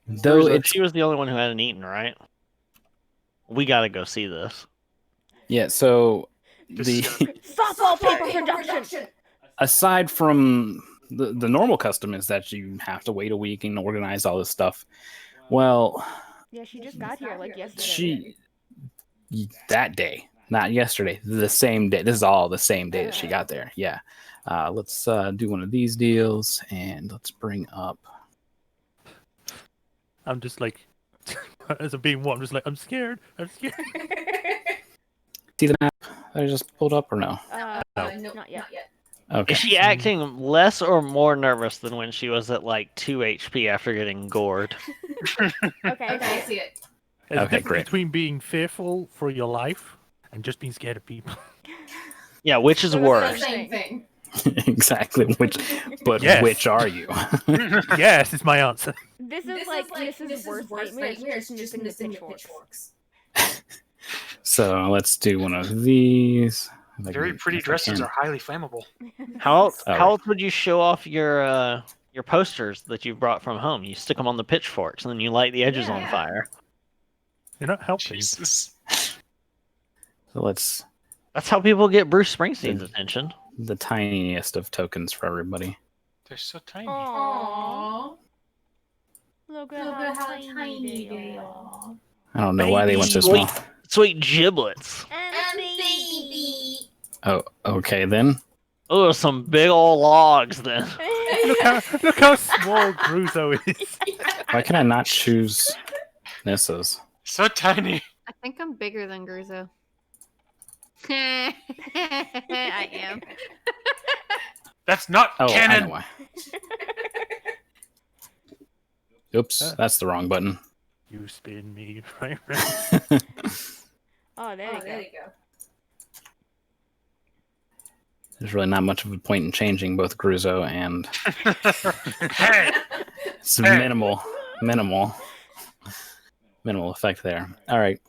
S1: Though
S4: Bruiser,
S1: it's
S4: she was the only one who hadn't eaten, right? We gotta go see this.
S1: yeah, so
S2: This
S1: the
S2: is gonna
S6: Softball paper production.
S1: aside from the normal custom is that you have to wait a week and organize all this stuff. Well,
S6: Yeah, she just got here like yesterday.
S1: that day, not yesterday, the same day. This is all the same day that she got there. Yeah. Let's do one of these deals, and let's bring up.
S5: I'm just like, as I'm being what? I'm just like, I'm scared. I'm scared.
S1: See the map that I just pulled up, or no?
S5: No.
S6: Not yet.
S1: Okay.
S4: Is she acting less or more nervous than when she was at like 2 HP after getting gored?
S6: Okay.
S7: Okay, I see it.
S5: There's a
S1: Okay,
S5: difference
S1: great.
S5: between being fearful for your life and just being scared of people.
S4: Yeah, which is
S7: They're the
S4: worse?
S7: Same thing.
S1: Exactly. But
S5: Yes.
S1: which are you?
S5: Yes, is my answer.
S6: This is like Mrs. Worst nightmare. It's just missing the pitchforks.
S1: So let's do one of these. If I
S2: Very
S1: can-
S2: pretty
S1: if I
S2: dresses
S1: can.
S2: are highly flammable.
S4: How else?
S1: Oh,
S4: How else would you show off your posters that you've brought from home? You stick them on the pitchforks, and then you light the edges on
S7: Yeah.
S4: fire.
S5: You're not helping.
S2: Jesus.
S1: So let's
S4: That's how people get Bruce Springsteen's attention.
S1: the tiniest of tokens for everybody.
S2: They're so tiny.
S6: Aww.
S7: Aww.
S6: Look
S7: Look
S6: at
S7: how tiny they are.
S1: I don't know why they went so
S4: Baby.
S1: small.
S4: Sweet giblets.
S7: And baby.
S1: Oh, okay then.
S4: Oh, some big old logs then.
S5: Look how small Gruzo is.
S1: Why can I not choose Nissa's?
S2: So tiny.
S3: I think I'm bigger than Gruzo. I am.
S2: That's not
S1: Oh, I know
S2: canon.
S1: why. Oops, that's the wrong button.
S5: You spin me right round.
S6: Oh, there
S7: Oh,
S6: you go.
S7: there you go.
S1: There's really not much of a point in changing both Gruzo and
S2: Hey,
S1: it's
S2: Hey.
S1: minimal. Minimal effect there. All right.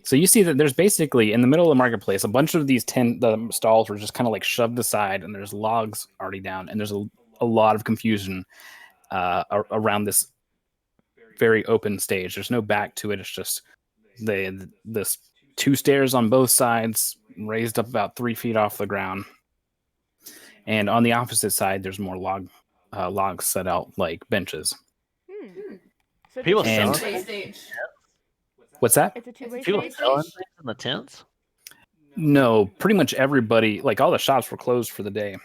S1: So you see that there's basically in the middle of the marketplace a bunch of these the stalls were just kind of like shoved aside, and there's logs already down, and there's a lot of confusion around this very open stage. There's no back to it. It's just this 2 stairs on both sides, raised up about 3 feet off the ground, and on the opposite side there's more logs set out like benches.
S6: So it's
S4: People
S6: a
S1: And-
S6: two-way
S7: Stage.
S1: What's that?
S6: It's a two-way
S4: People
S6: stage.
S4: selling things in the tents.
S1: No, pretty much everybody, like all the shops were closed for the day.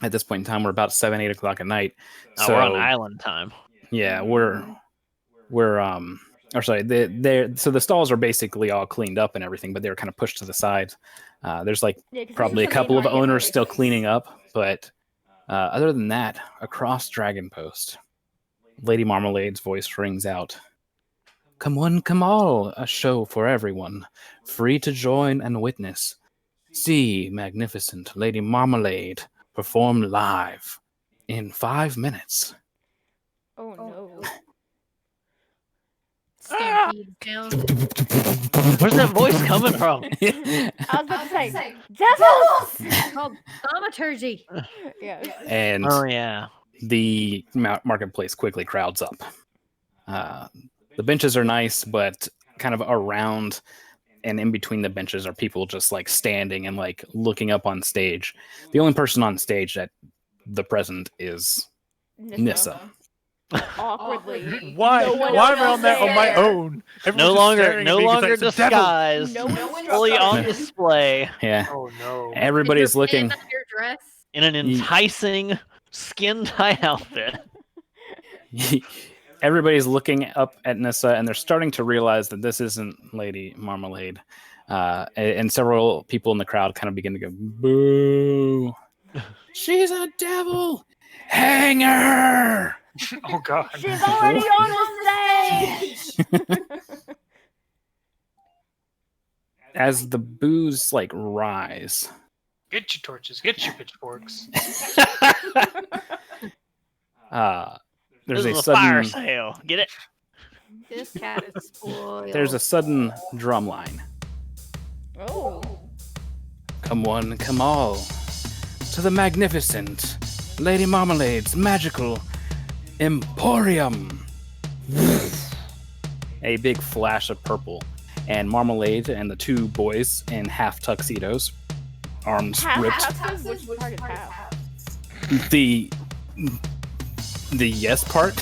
S1: At this point in time, we're about 7, 8 o'clock at night.
S4: Oh,
S1: So
S4: we're on island time.
S1: yeah, we're or sorry, so the stalls are basically all cleaned up and everything, but they're kind of pushed to the side. There's like
S6: Yeah, 'cause
S1: probably a
S6: usually
S1: couple of
S6: marketplace.
S1: owners still cleaning up, but other than that, across Dragon Post, Lady Marmalade's voice rings out. Come one, come all, a show for everyone, free to join and witness. See magnificent Lady Marmalade perform live in 5 minutes.
S6: Oh no.
S3: Stampede down.
S4: Where's that voice coming from?
S6: I was about to say, devils!
S3: It's called thaumaturgy.
S6: Yeah.
S1: And
S4: Oh yeah.
S1: the marketplace quickly crowds up. The benches are nice, but kind of around and in between the benches are people just like standing and like looking up on stage. The only person on stage at the present is Nissa.
S6: Awkwardly.
S5: Why?
S6: No one
S5: Why
S6: else
S5: am I on that on my
S6: there.
S5: own?
S4: No
S5: Everyone's just
S4: longer
S5: staring at me 'cause it's a devil.
S4: disguised.
S6: No one's
S4: Fully on
S6: disguised.
S4: display
S1: Yeah,
S5: Oh no.
S1: everybody's
S3: Is your
S1: looking.
S3: pin on your dress?
S4: in an enticing skin-tight outfit.
S1: Everybody's looking up at Nissa, and they're starting to realize that this isn't Lady Marmalade. And several people in the crowd kind of begin to go, boo! She's a devil! Hang her!
S2: Oh god.
S6: She's already on the stage!
S1: As the boos like rise,
S2: Get your torches. Get your pitchforks.
S1: there's
S4: This
S1: a
S4: is a fire
S1: sudden
S4: sale. Get it?
S3: This cat is spoiled.
S1: there's a sudden drum line.
S6: Oh.
S1: Come one, come all, to the magnificent Lady Marmalade's magical Emporium. A big flash of purple, and Marmalade and the 2 boys in half tuxedos, arms ripped.
S6: Half is which part is half?
S1: The yes part.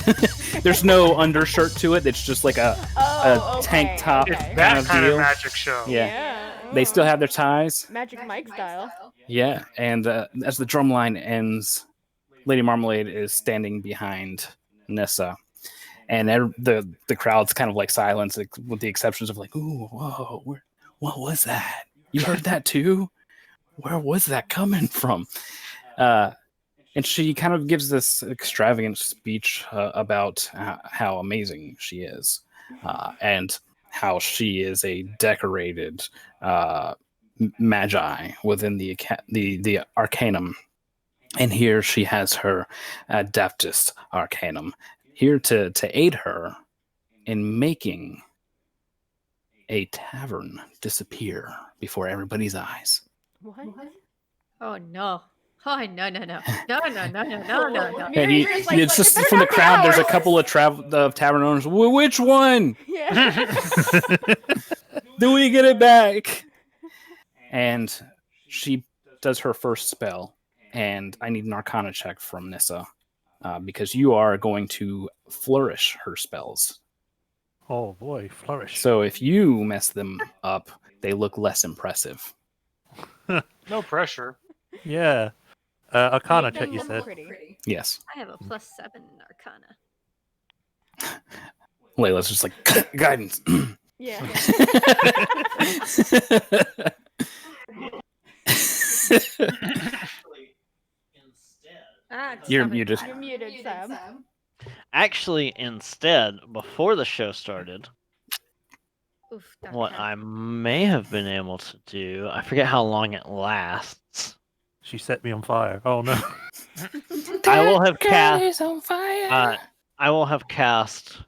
S1: There's no undershirt to it. It's just like a
S6: Oh,
S1: tank
S6: okay,
S1: top.
S2: It's
S6: okay.
S2: that
S1: Kind of
S2: kind
S1: deal.
S2: of magic show.
S1: Yeah. They still have their ties.
S6: Magic Mike style.
S1: Yeah, and as the drum line ends, Lady Marmalade is standing behind Nissa, and the crowd's kind of like silence, with the exceptions of like, "Ooh, whoa, what was that? You heard that too? Where was that coming from?" And she kind of gives this extravagant speech about how amazing she is, and how she is a decorated magi within the Arcanum. And here she has her Adeptus Arcanum, here to aid her in making a tavern disappear before everybody's eyes.
S6: What?
S3: Oh no. Oh no no no no no no no no no no.
S1: And
S6: You're like,
S1: it's just
S6: "It better
S1: from the
S6: not be
S1: crowd. There's a
S6: ours."
S1: couple of tavern owners. Which one?
S6: Yeah.
S1: Do we get it back? And she does her first spell, and I need an Arcana check from Nissa, because you are going to flourish her spells.
S5: Oh boy, flourish.
S1: So if you mess them up, they look less impressive.
S2: No pressure.
S5: Yeah. Arcana
S6: Make
S5: check,
S6: them
S5: you
S6: look
S5: said.
S6: pretty.
S1: Yes.
S3: I have a +7 Arcana.
S1: Layla's just like, guidance.
S6: Yeah.
S3: Ah, it's
S1: You're
S3: 7.
S1: muted.
S6: You're muted, Sam.
S4: Actually, instead, before the show started,
S3: Oof, Dr.
S4: what
S3: Head.
S4: I may have been able to do, I forget how long it lasts.
S5: She set me on fire. Oh no.
S4: I will have cast.
S1: on fire.
S4: I will have cast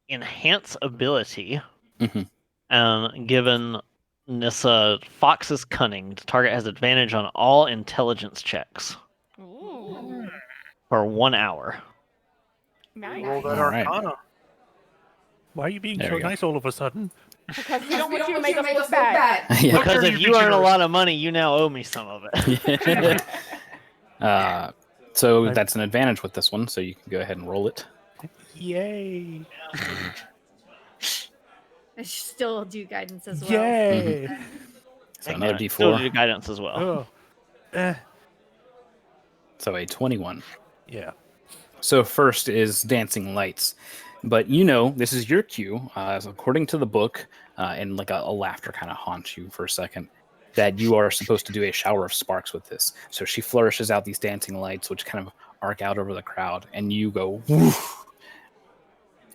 S4: enhance ability,
S1: Mhm.
S4: given Nissa Fox's cunning. The target has advantage on all intelligence checks
S6: Ooh,
S4: for 1 hour.
S6: nice.
S2: Roll that
S1: All right.
S2: Arcana.
S5: Why are you being
S1: There
S5: so
S1: we go.
S5: nice all of a sudden?
S6: Because we don't want you to make us look bad.
S1: Yeah.
S4: Because
S2: Okay,
S4: if
S2: you
S4: you earn a
S2: generous.
S4: lot of money, you now owe me some of it.
S1: So that's an advantage with this one, so you can go ahead and roll it.
S5: Yay!
S3: I should still do guidance as well.
S5: Yay!
S1: So another
S4: Still
S1: D4.
S4: do guidance as well.
S5: Oh. Eh.
S1: So a 21.
S5: Yeah.
S1: So first is dancing lights, but you know this is your cue, so according to the book, and like a laughter kind of haunts you for a second, that you are supposed to do a shower of sparks with this. So she flourishes out these dancing lights, which kind of arc out over the crowd, and you go woof,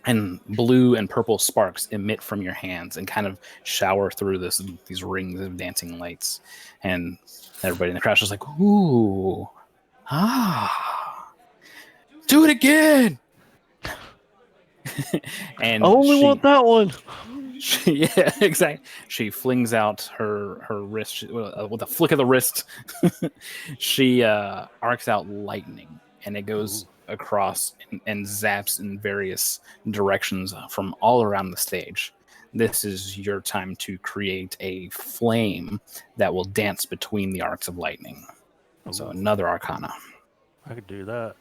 S1: and blue and purple sparks emit from your hands and kind of shower through these rings of dancing lights, and everybody in the crowd is like, ooh, ah. Do it again. And
S4: I only
S1: she,
S4: want that one.
S1: yeah, exactly. She flings out her wrist with a flick of the wrist. She arcs out lightning, and it goes across and zaps in various directions from all around the stage. This is your time to create a flame that will dance between the arcs of lightning. So
S5: Ooh.
S1: another Arcana.
S5: I could do that.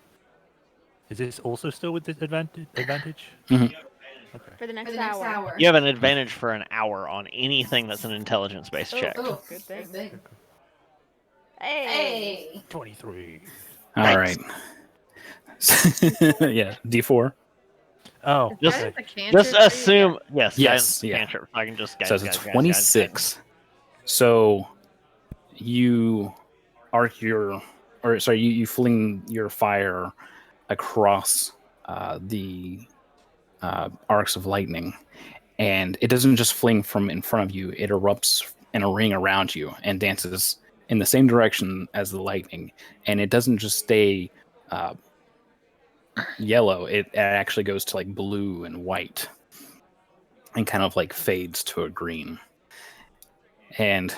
S5: Is this also still with this advantage?
S1: Mhm.
S5: Okay.
S6: For the next hour.
S4: You have an advantage for an hour on anything that's an intelligence-based check.
S6: Oh, good thing. Hey.
S5: 23.
S1: All
S4: Nice.
S1: right. Yeah, D4.
S5: Oh,
S4: Just-
S3: Guidance a cantrip,
S4: Just
S3: or you
S4: assume, yes,
S1: Yes,
S4: guidance
S1: yeah.
S4: cantrip. I can just
S1: So it's 26. So you arc you fling your fire across the arcs of lightning, and it doesn't just fling from in front of you; it erupts in a ring around you and dances in the same direction as the lightning. And it doesn't just stay yellow; it actually goes to like blue and white, and kind of like fades to a green. And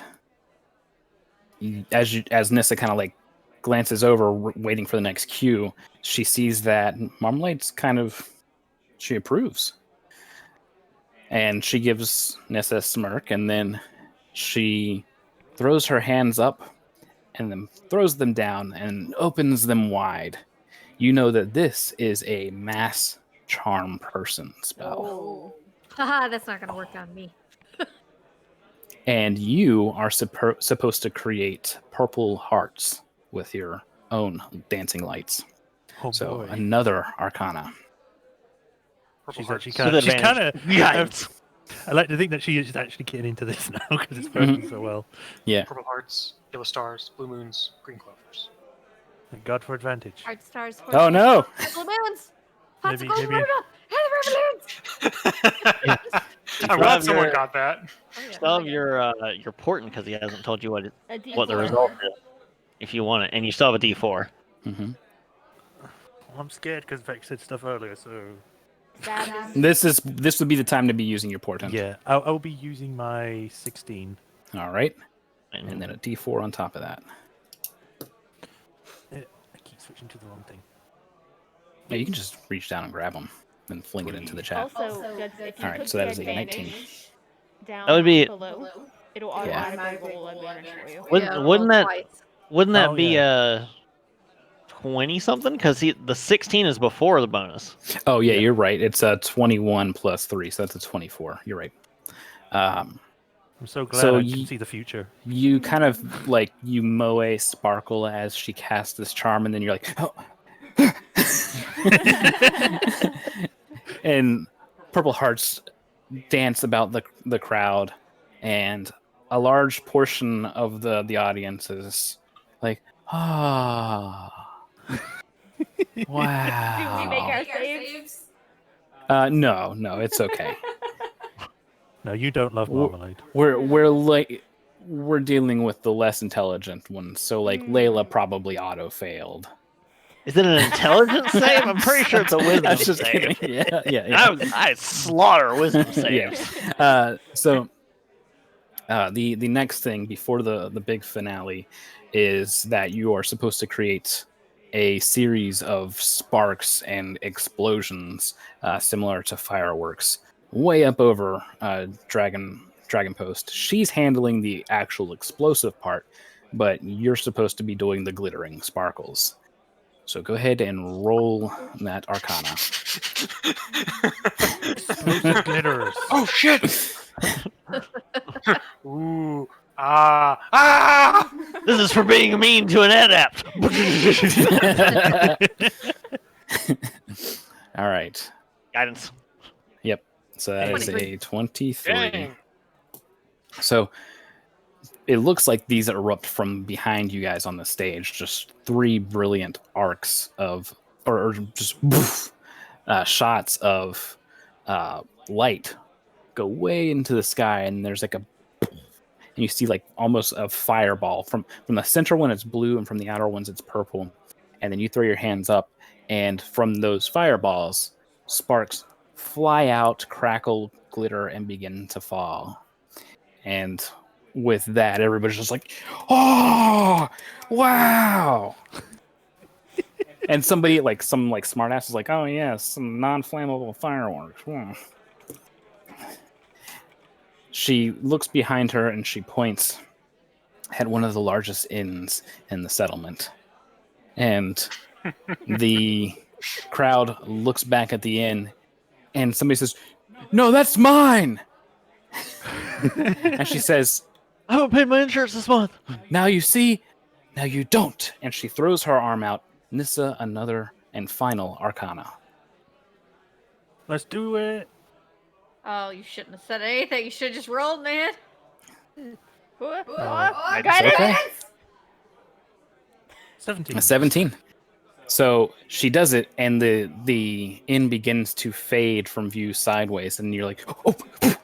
S1: as Nissa kind of like glances over, waiting for the next cue, she sees that Marmalade's she approves, and she gives Nissa a smirk, and then she throws her hands up and then throws them down and opens them wide. You know that this is a mass charm person spell.
S6: Oh.
S3: Haha, that's not gonna work on me.
S1: And you are supposed to create purple hearts with your own dancing lights.
S5: Oh
S1: So
S5: boy.
S1: another Arcana.
S2: Purple
S5: She's
S2: hearts.
S5: actually
S4: With
S5: she's kind
S4: advantage.
S5: of.
S4: Guidance.
S5: I like to think that she is actually getting into this now because it's working so well.
S1: Yeah.
S2: Purple hearts, yellow stars, blue moons, green clovers.
S5: Thank God for advantage.
S3: Heart stars.
S1: Oh no!
S3: Blue moons. Pots of
S5: Maybe-
S3: gold
S5: maybe-
S3: river. And the river lands.
S2: I'm glad someone got that.
S3: Oh, yeah.
S4: Still have your portent because he hasn't told you what
S6: A
S4: what the
S6: D4.
S4: result is. If you want it, and you still have a D4.
S1: Hmm.
S5: Well, I'm scared because Vex said stuff earlier, so
S6: That is
S1: This would be the time to be using your portent.
S5: yeah, I'll be using my 16.
S1: All right,
S4: And
S1: and then a D4 on top of that.
S5: I keep switching to the wrong thing.
S1: Yeah, you can just reach down and grab them and fling it into the chat.
S6: also, does, if you
S1: All right,
S6: put
S1: so that
S6: the
S1: is a 19.
S6: advantage down
S4: That would be-
S6: below, it'll
S1: Yeah.
S6: automatically roll advantage for you.
S4: Wouldn't-
S3: Yeah,
S4: wouldn't
S3: roll
S4: that-
S3: twice.
S4: wouldn't that
S5: Oh,
S4: be
S5: yeah.
S4: 20 something? Because the 16 is before the bonus.
S1: Oh yeah,
S5: Yeah.
S1: you're right. It's a 21 plus 3, so that's a 24. You're right.
S5: I'm so glad
S1: So
S5: I can see the future.
S1: You kind of like you moe sparkle as she casts this charm, and then you're like, oh. And purple hearts dance about the crowd, and a large portion of the audience is like, ah, wow.
S6: Do we make our saves?
S1: No, it's okay.
S5: No, you don't love
S1: Well-
S5: marmalade.
S1: We're dealing with the less intelligent ones, so like Layla probably auto failed.
S4: Is it an intelligence save? I'm pretty sure it's a wisdom
S1: I was just
S4: save.
S1: kidding. Yeah.
S4: I slaughter wisdom saves.
S1: So the next thing before the big finale is that you are supposed to create a series of sparks and explosions similar to fireworks way up over Dragon Post. She's handling the actual explosive part, but you're supposed to be doing the glittering sparkles. So go ahead and roll that Arcana.
S5: Explosive glitters.
S2: Oh shit! Ooh. Ah!
S4: This is for being mean to an adept.
S1: All right.
S4: Guidance.
S1: So that is a 23.
S2: Dang.
S1: So it looks like these erupt from behind you guys on the stage. Just 3 brilliant arcs of, or just shots of light go way into the sky, and there's like and you see like almost a fireball from the center one. It's blue, and from the outer ones it's purple. And then you throw your hands up, and from those fireballs, sparks fly out, crackle, glitter, and begin to fall. And with that, everybody's just like, "Oh, wow!" And somebody some smartass is like, "Oh yeah, some non-flammable fireworks." She looks behind her and she points at one of the largest inns in the settlement. And the crowd looks back at the inn, and somebody says, "No, that's mine!" And she says,
S4: I haven't paid my insurance this month.
S1: "Now you see, now you don't." And she throws her arm out. Nissa, another and final Arcana.
S5: Let's do it.
S3: Oh, you shouldn't have said anything. You should have just rolled, man.
S6: Guidance.
S1: Okay.
S5: 17.
S1: 17. So she does it, and the inn begins to fade from view sideways, and you're like, "Oh," and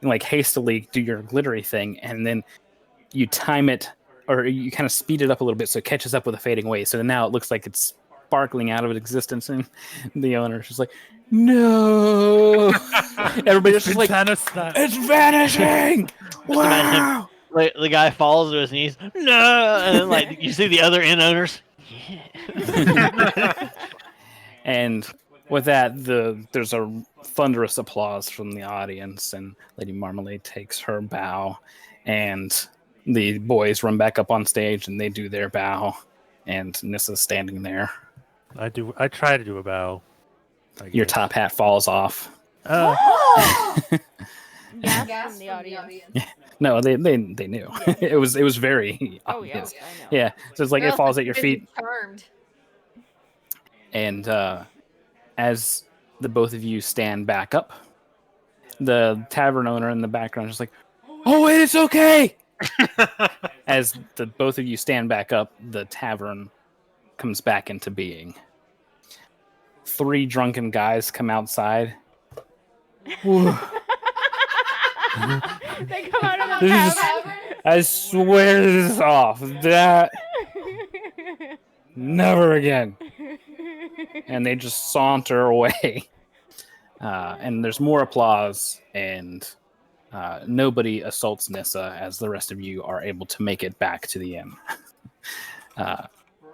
S1: like hastily do your glittery thing, and then you time it, or you kind of speed it up a little bit so it catches up with the fading away. So now it looks like it's sparkling out of existence, and the owner's just like, "No!" Everybody's just like,
S5: Santana snap.
S1: "It's vanishing!" Wow!
S4: Like, the guy falls to his knees. No, and then like you see the other inn owners.
S1: And with that, there's a thunderous applause from the audience, and Lady Marmalade takes her bow, and the boys run back up on stage and they do their bow, and Nissa's standing there.
S5: I try to do a bow.
S1: Your top hat falls off.
S6: Yes, from the audience.
S1: No, they knew.
S6: Yeah.
S1: It was very
S6: Oh yeah,
S1: obvious.
S6: I know.
S1: Yeah, so it's like it falls at your feet.
S3: Charmed.
S1: And as the both of you stand back up, the tavern owner in the background is like, "Oh wait, it's okay." As the both of you stand back up, the tavern comes back into being. 3 drunken guys come outside.
S6: They come out of the
S1: This is-
S6: tavern.
S1: I swear this is off. That never again. And they just saunter away. And there's more applause, and nobody assaults Nissa as the rest of you are able to make it back to the inn.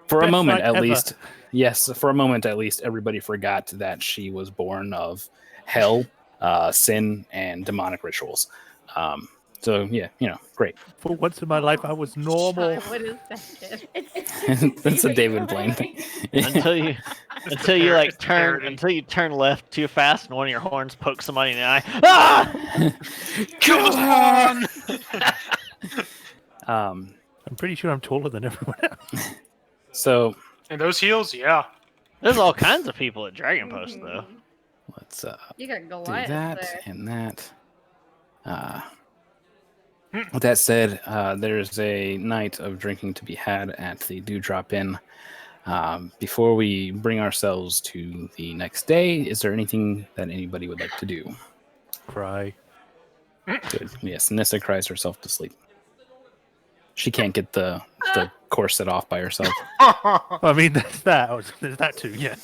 S1: For a
S5: Best
S1: moment,
S5: night
S1: at
S5: ever.
S1: least, yes, for a moment at least, everybody forgot that she was born of hell, sin, and demonic rituals. So yeah, great.
S5: For once in my life, I was normal.
S3: What is that?
S1: That's a David Blaine thing.
S4: until you
S2: It's parody.
S4: until you turn left too fast and one of your horns pokes somebody in the eye. Ah!
S2: Kill this one!
S5: I'm pretty sure I'm taller than everyone else.
S1: So
S2: And those heels, yeah.
S4: There's all kinds of people at Dragon Post though.
S1: let's
S3: You got
S1: do
S3: Goliath
S1: that
S3: there.
S1: and that. With that said, there's a night of drinking to be had at the Dewdrop Inn. Before we bring ourselves to the next day, is there anything that anybody would like to do?
S5: Cry.
S1: Good. Yes, Nissa cries herself to sleep. She can't get the corset off by herself.
S5: I mean, there's that. There's that too. Yeah.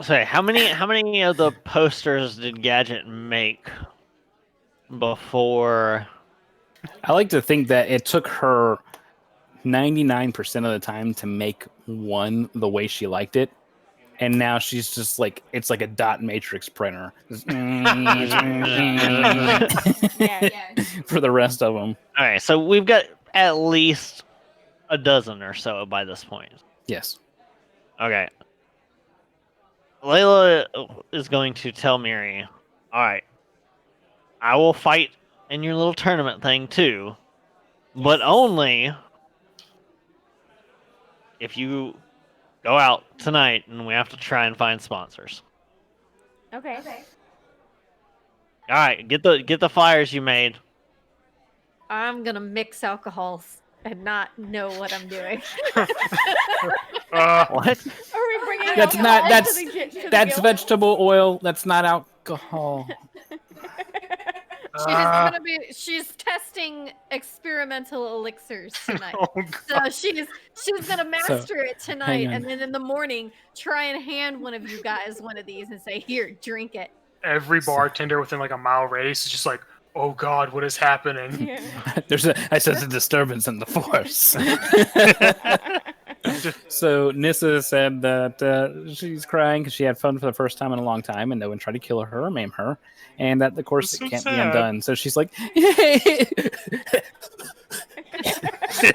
S4: Say, how many of the posters did Gadget make before?
S1: I like to think that it took her 99% of the time to make one the way she liked it. And now she's just like, it's like a dot matrix printer.
S6: Yeah.
S1: For the rest of them.
S4: All right, so we've got at least a dozen or so by this point.
S1: Yes.
S4: Okay. Layla is going to tell Miri, all right, I will fight in your little tournament thing too, but only if you go out tonight and we have to try and find sponsors.
S6: Okay.
S4: All right, get the flyers you made.
S3: I'm gonna mix alcohols and not know what I'm doing.
S4: What?
S6: Are we bringing
S1: That's
S6: alcohol
S1: not-
S6: to
S1: that's-
S6: the gi- to the
S1: That's
S6: guild?
S1: vegetable oil. That's not alcohol.
S3: She's testing experimental elixirs tonight.
S2: Oh, God.
S3: So she's gonna master it tonight,
S1: on.
S3: and then in the morning try and hand one of you guys one of these and say, "Here, drink it."
S2: Every bartender within like a mile radius is just like, oh God, what is happening?
S6: Yeah.
S1: I sense a disturbance in the force. So Nissa said that she's crying because she had fun for the first time in a long time, and no one tried to kill her or maim her, and that the course
S2: That's so
S1: can't be
S2: sad.
S1: undone. So she's like,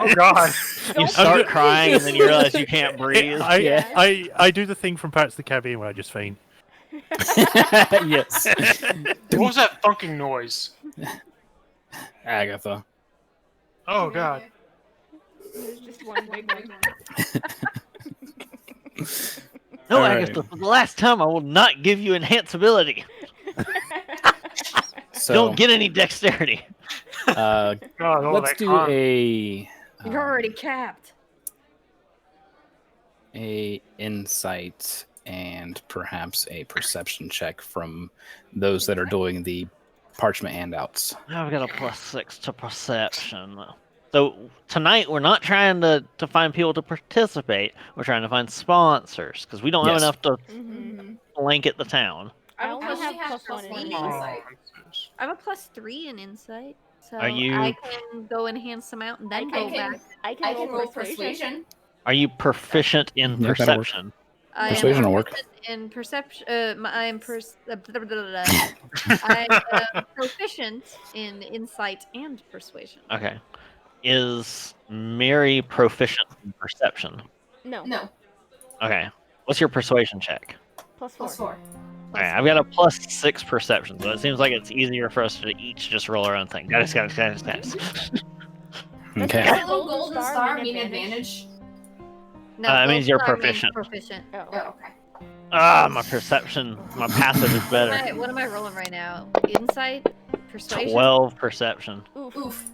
S2: Oh God.
S4: You start crying and then you realize you can't breathe.
S5: I do the thing from Pirates of the Caribbean where I just faint.
S1: yes,
S2: What was that thunking noise?
S1: Agatha.
S2: Oh God.
S6: There's just one big one.
S4: No,
S1: All right.
S4: Agatha, for the last time, I will not give you enhance ability.
S1: So
S4: Don't get any dexterity.
S2: God, all
S1: let's
S2: that
S1: do
S2: con-
S1: a
S3: You're already capped.
S1: insight and perhaps a perception check from those that are doing the parchment handouts.
S4: Now I've got a +6 to perception. So tonight we're not trying to find people to participate. We're trying to find sponsors because we don't have
S1: Yes.
S4: enough to
S6: Mm-hmm.
S4: blanket the town.
S6: I only have +1 in
S3: one.
S6: insight.
S3: I have a +3 in insight, so
S4: Are you-
S3: I can go enhance them out and then go back.
S6: I can roll persuasion.
S4: Are you proficient in
S1: Yeah, that'll work.
S4: perception?
S3: I
S1: Persuasion will
S3: am
S1: work.
S3: proficient in perception. I'm proficient in insight and persuasion.
S4: Okay. Is Mary proficient in perception?
S6: No.
S4: Okay. What's your persuasion check?
S6: +4.
S4: Alright, I've got a +6 perception, so it seems like it's easier for us to each just roll our own thing. Guys.
S1: Okay.
S6: Does
S7: Little golden star mean advantage?
S3: No,
S4: it means you're
S3: gold star means
S4: proficient.
S6: Oh.
S7: okay.
S4: Ah, my perception, my passive is better.
S3: What am I rolling right now? Insight, persuasion.
S4: 12 perception.
S7: Oof.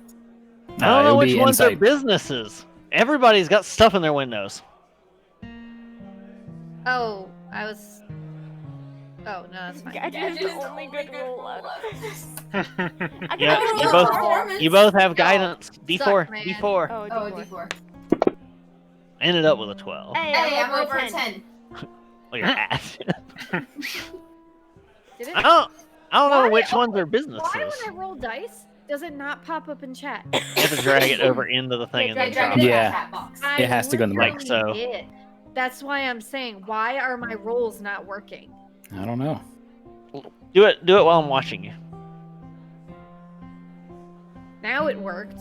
S4: I don't know
S1: it'll
S4: which
S1: be
S4: ones are
S1: insight.
S4: businesses. Everybody's got stuff in their windows.
S3: Oh, I was. Oh no, that's fine.
S6: Gadget is the only good roll out of this. I can
S4: Yeah,
S6: only
S4: you
S6: roll
S4: both-
S6: performance.
S4: You both have guidance. D4,
S3: Suck, man.
S4: D4.
S6: Oh,
S7: Oh,
S6: D4.
S7: D4.
S4: I ended up with a 12.
S7: Hey, I'm over
S6: a
S7: a 10.
S4: Oh, your ass.
S3: Did it?
S4: I don't know
S3: Why-
S4: which ones are
S3: Why
S4: businesses.
S3: when I roll dice does it not pop up in chat?
S4: You have to drag it over into the thing and
S7: I
S4: then
S7: dragged
S4: drop
S7: it
S4: it.
S7: in
S1: Yeah.
S7: that chat box.
S1: It has to go in the
S4: mic.
S3: literally
S4: So-
S3: did. That's why I'm saying, why are my rolls not working?
S1: I don't know.
S4: Do it while I'm watching you.
S3: Now it worked.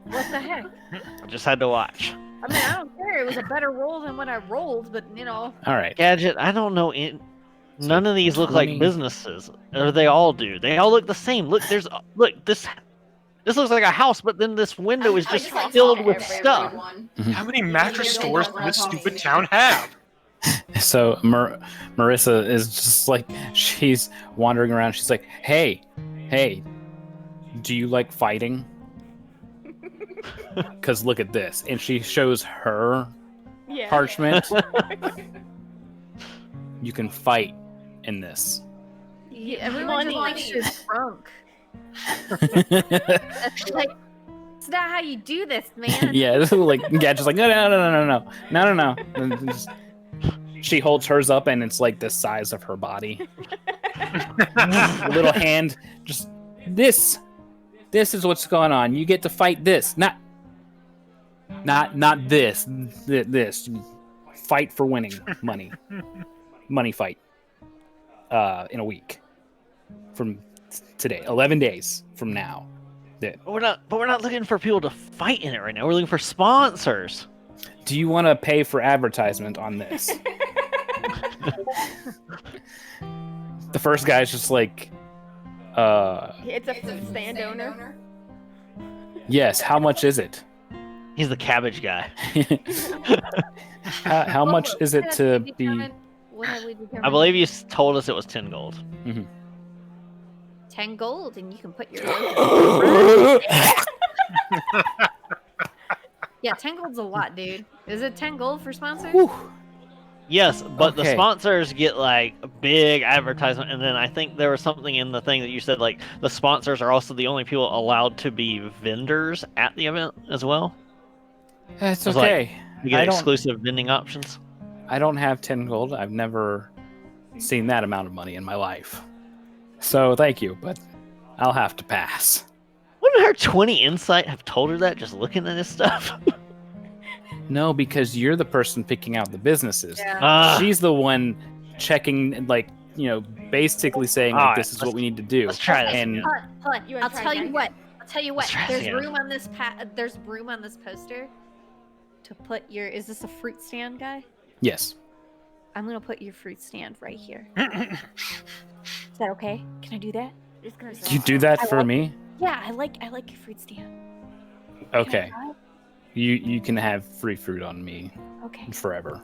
S3: What the heck?
S4: I just had to watch.
S3: I mean, I don't care. It was a better roll than what I rolled, but you know.
S1: All right.
S4: Gadget, I don't know. None of these look like
S1: 20.
S4: businesses, or they all do. They all look the same. Look, this looks like a house, but then this window is just filled with stuff.
S2: How many mattress stores does this stupid town have?
S1: So Marissa is just like, she's wandering around. She's like, hey, do you like fighting? Because look at this. And she shows her
S6: Yeah.
S1: parchment. You can fight in this.
S3: Everyone just thinks she's drunk. It's like, it's not how you do this, man.
S1: Yeah, like Gadget's like no. And just- she holds hers up, and it's like the size of her body. A little hand, just this. This is what's going on. You get to fight this, not this. This fight for winning money fight. In a week from today, 11 days from now.
S4: But we're not looking for people to fight in it right now. We're looking for sponsors.
S1: Do you want to pay for advertisement on this? The first guy's just like,
S6: It's a fruit stand owner.
S1: yes. How much is it?
S4: He's the cabbage guy.
S1: How much is it to be?
S3: What have we determined?
S4: I believe you told us it was 10 gold.
S3: 10 gold, and you can put your logo. Yeah, 10 gold's a lot, dude. Is it 10 gold for sponsors?
S1: Whew.
S4: Yes, but the
S1: Okay.
S4: sponsors get like a big advertisement, and then I think there was something in the thing that you said like the sponsors are also the only people allowed to be vendors at the event as well.
S1: It's
S4: It's like-
S1: okay.
S4: You get
S1: I don't-
S4: exclusive vending options.
S1: I don't have 10 gold. I've never seen that amount of money in my life. So thank you, but I'll have to pass.
S4: Wouldn't her 20 insight have told her that just looking at this stuff?
S1: No, because you're the person picking out the businesses.
S3: Yeah.
S4: Ah,
S1: She's the one checking, like, basically saying, like,
S4: Alright,
S1: this is what we need to do.
S4: let's try this.
S1: And
S3: Hold on.
S6: You wanna
S3: I'll
S6: try
S3: tell you
S6: again?
S3: what.
S4: Let's try
S3: There's
S4: again.
S3: room on this There's room on this poster to put your. Is this a fruit stand, guy?
S1: yes,
S3: I'm gonna put your fruit stand right here. Is that okay? Can I do that?
S6: Just gonna
S1: you do that
S3: I
S1: for
S3: like-
S1: me.
S3: Yeah, I like your fruit stand. Can I
S1: Okay,
S3: try?
S1: you can have free fruit on me
S3: Okay.
S1: forever.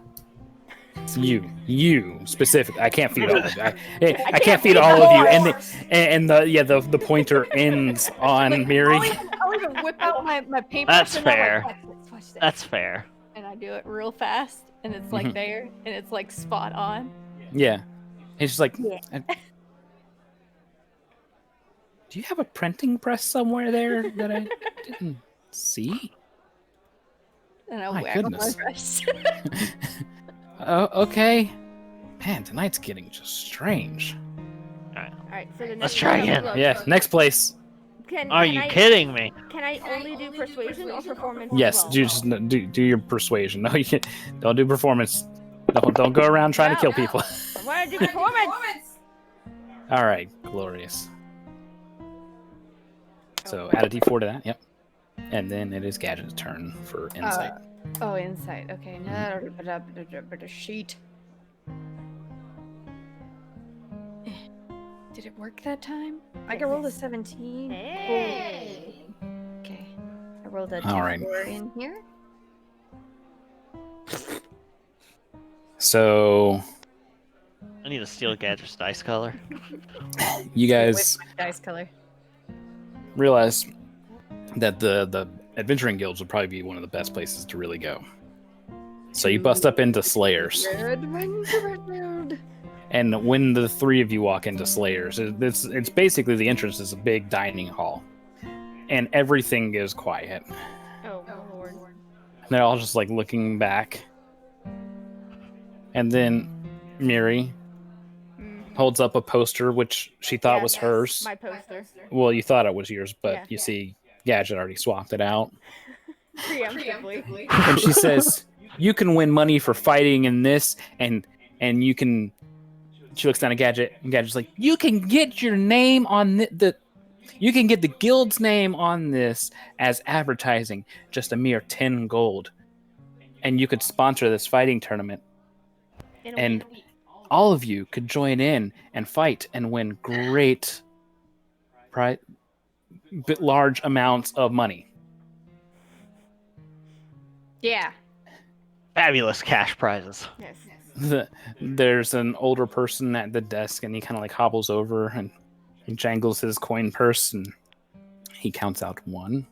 S1: It's you specific. I can't feed all of you. I can't feed all of you. And the pointer ends on Miri.
S6: I'll even whip out my paintbrush.
S4: That's
S6: and I'm
S4: fair.
S6: Like, watch this.
S4: That's fair.
S6: And I do it real fast, and it's like
S1: Mhm.
S6: there, and it's like spot on.
S1: Yeah, it's just like.
S6: Yeah.
S1: Do you have a printing press somewhere there that I didn't see?
S6: And I
S1: My
S6: waggle
S1: goodness.
S6: my wrist.
S1: Oh, okay. Man, tonight's getting just strange.
S6: All right, so the
S4: Let's
S6: next
S4: try
S6: one-
S4: again.
S1: Yeah, next place.
S4: Are you kidding me?
S6: Can I only do persuasion or performance? as
S1: Yes,
S6: well?
S1: just do your persuasion. No, you can't, don't do performance. Don't go around trying to
S6: No,
S1: kill
S6: no.
S1: people.
S6: I want to do performance.
S1: All right, glorious. So add a d4 to that. Yep. And then it is Gadget's turn for insight.
S3: Oh, insight. Okay. No, sheet. Did it work that time? I can roll a 17.
S6: Hey.
S3: Okay. I rolled a
S1: All right.
S3: 4 in here.
S1: So
S4: I need to steal Gadget's dice color.
S1: you guys
S3: With my dice color.
S1: realize that the adventuring guilds would probably be one of the best places to really go. So you bust up into Slayers. And when the three of you walk into Slayers, it's basically the entrance is a big dining hall. And everything is quiet.
S6: Oh, Lord.
S1: And they're all just like looking back. And then Miri
S6: Mm,
S1: holds up a poster which she thought
S6: Yeah,
S1: was
S6: yes,
S1: hers.
S6: My poster.
S1: Well, you thought it was yours, but
S6: Yeah.
S1: you see Gadget already swapped it out.
S6: Preemptively.
S1: And she says, "You can win money for fighting in this, and you can." She looks down at Gadget, and Gadget's like, "You can get your name on you can get the guild's name on this as advertising, just a mere 10 gold, and you could sponsor this fighting tournament,
S6: In a
S1: and
S6: week.
S1: all of you could join in and fight and win great, large amounts of money."
S3: Yeah.
S4: Fabulous cash prizes.
S6: Yes.
S1: There's an older person at the desk, and he kind of like hobbles over and he jangles his coin purse, and he counts out 1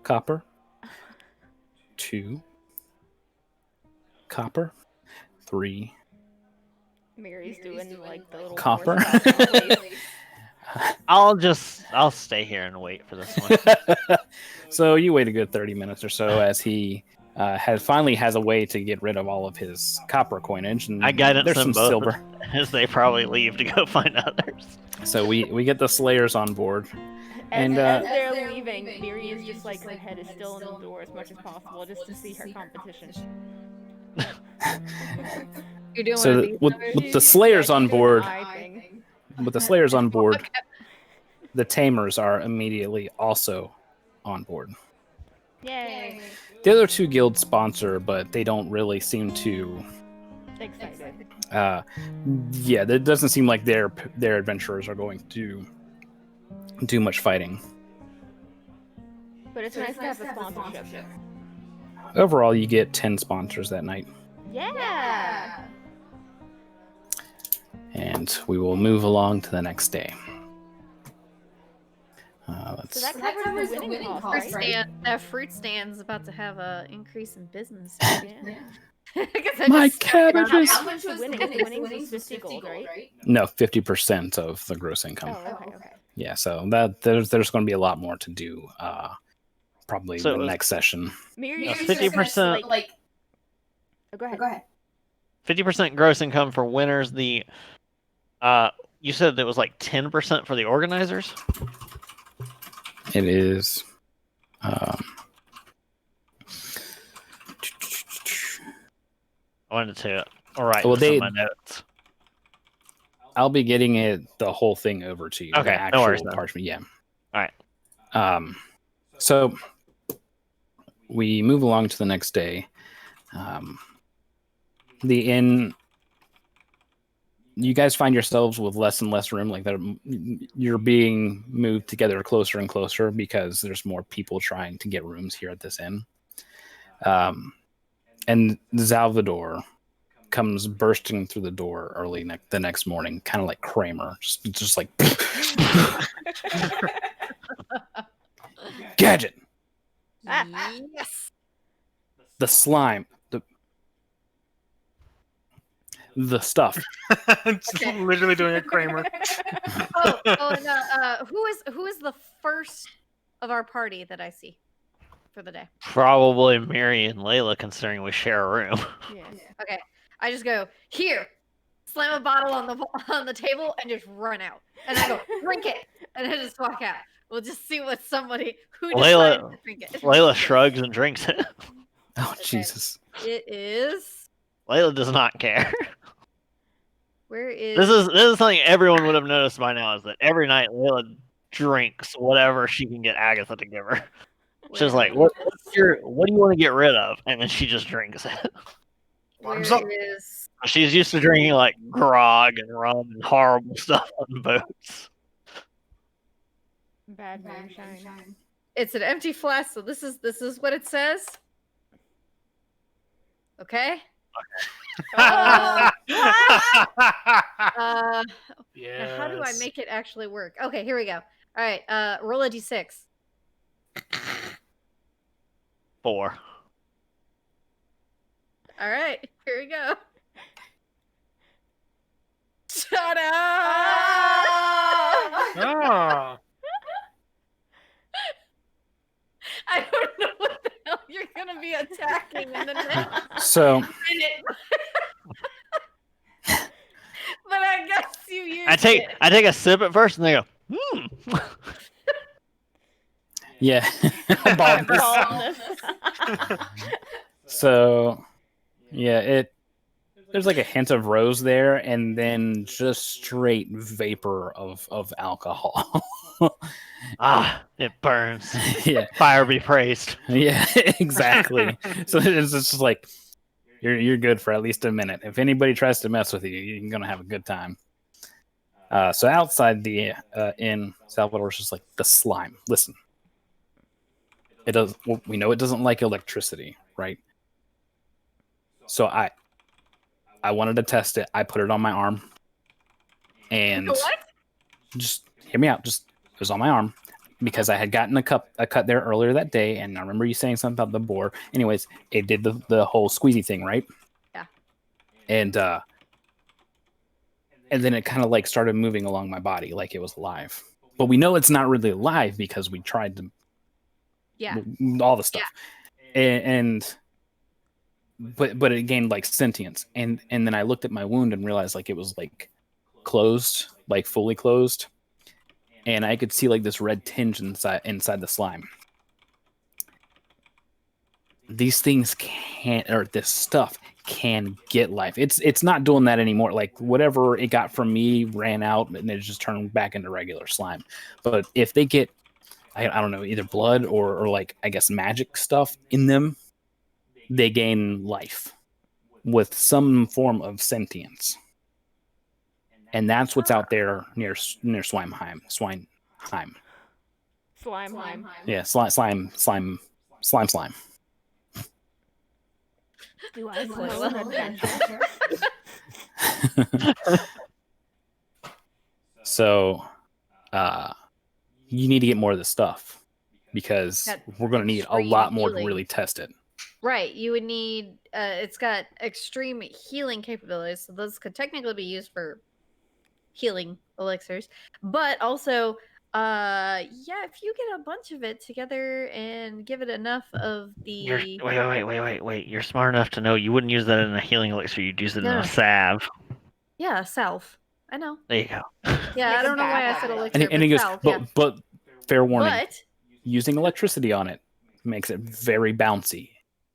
S1: copper, 2 copper, 3
S6: Mary's doing like the little
S1: copper.
S6: horse
S4: I'll stay here and wait for this one.
S1: So you wait a good 30 minutes or so as he finally has a way to get rid of all of his copper coinage, and
S4: I guidance
S1: there's
S4: them
S1: some
S4: both
S1: silver.
S4: as they probably leave to go find others.
S1: So we get the Slayers on board.
S6: And
S1: And,
S6: as they're leaving, Miri is just like her head is still in the door as much as possible, just to see her competition.
S3: You're doing
S1: So
S3: one of these
S1: with
S3: numbers?
S1: the Slayers on board,
S6: Thing.
S1: with the Slayers on board, the Tamers are immediately also on board.
S6: Yay!
S1: The other two guilds sponsor, but they don't really seem to.
S6: Excited.
S1: Yeah, it doesn't seem like their adventurers are going to do much fighting.
S6: But it's nice to have a sponsorship.
S1: Overall, you get 10 sponsors that night,
S6: Yeah.
S1: and we will move along to the next day.
S6: So that covers the winning cost, right?
S3: That fruit stand's about to have a increase in business.
S6: Yeah.
S1: My cabbages.
S6: How much was the winnings? 50 gold, right?
S1: No, 50% of the gross income.
S6: Oh, okay.
S1: Yeah, so that there's going to be a lot more to do. Probably
S4: So
S1: the next session.
S6: Miri,
S4: 50%.
S6: Oh, go ahead.
S4: 50% gross income for winners. The you said that was like 10% for the organizers.
S1: It is.
S4: I wanted to write
S1: Well,
S4: this in
S1: they-
S4: my notes.
S1: I'll be getting the whole thing over to you.
S4: Okay,
S1: the
S4: no
S1: actual
S4: worries then.
S1: parchment. Yeah.
S4: All right.
S1: So we move along to the next day. The inn. You guys find yourselves with less and less room. Like you're being moved together closer and closer because there's more people trying to get rooms here at this inn. And Salvador comes bursting through the door early the next morning, kind of like Kramer, just like Gadget,
S3: Yes.
S1: the slime, the stuff.
S2: It's
S3: Okay.
S2: literally doing a Kramer.
S3: And who is the first of our party that I see for the day?
S4: Probably Mary and Layla, considering we share a room.
S6: Yeah.
S3: Okay, I just go here, slam a bottle on the table, and just run out. And I go drink it, and I just walk out. We'll just see what somebody who
S4: Layla-
S3: decided to drink it.
S4: Layla shrugs and drinks it.
S1: Oh
S3: Okay.
S1: Jesus!
S3: It is.
S4: Layla does not care.
S3: Where is?
S4: This is something everyone would have noticed by now, is that every night Layla drinks whatever she can get Agatha to give her. She's like, what do you want to get rid of? And then she just drinks it.
S3: Where
S2: Bottoms up.
S3: is?
S4: She's used to drinking like grog and rum and horrible stuff on boats.
S6: Bad moonshine.
S3: It's an empty flask, so this is what it says. Okay. Now how do I make it actually work? Okay, here we go. All right, roll a d6.
S4: 4.
S3: All right, here we go. Shut up!
S2: Ah.
S3: I don't know what the hell you're gonna be attacking in the next
S1: So
S3: minute. But I guess you used
S4: I take
S3: it.
S4: a sip at first and they go,
S1: yeah, Baldness.
S6: Baldness.
S1: So yeah, there's like a hint of rose there, and then just straight vapor of alcohol.
S4: it burns.
S1: Yeah,
S4: Fire be praised.
S1: yeah, exactly. So it's just like you're good for at least a minute. If anybody tries to mess with you, you're gonna have a good time. So outside the inn, Salvador's just like, the slime. Listen, it does. Well, we know it doesn't like electricity, right? So I wanted to test it. I put it on my arm, and
S3: What?
S1: just hear me out. Just it was on my arm because I had gotten a cut there earlier that day, and I remember you saying something about the boar. Anyways, it did the whole squeezy thing, right?
S3: Yeah.
S1: And and then it kind of like started moving along my body like it was alive. But we know it's not really alive because we tried to all the stuff, but it gained like sentience, and then I looked at my wound and realized like it was like closed, like fully closed, and I could see like this red tinge inside the slime. These things this stuff can get life. It's not doing that anymore. Like whatever it got from me ran out and it just turned back into regular slime. But if they get, I don't know, either blood or like I guess magic stuff in them, they gain life with some form of sentience. And that's what's out there near Swineheim.
S6: Slimeheim.
S1: Yeah, slime.
S6: Do I
S3: Well,
S6: smell an adventure?
S1: So, you need to get more of this stuff because we're going to need a lot more to really test it.
S3: Right, you would need. It's got extreme healing capabilities, so those could technically be used for healing elixirs, but also, if you get a bunch of it together and give it enough of the.
S4: Wait. You're smart enough to know you wouldn't use that in a healing elixir. You'd use it in a salve.
S3: Yeah, salve. I know.
S4: There you go.
S3: Yeah, I don't know why I said elixir.
S1: And he goes,
S3: salve,
S1: but fair warning,
S3: But
S1: using electricity on it makes it very bouncy.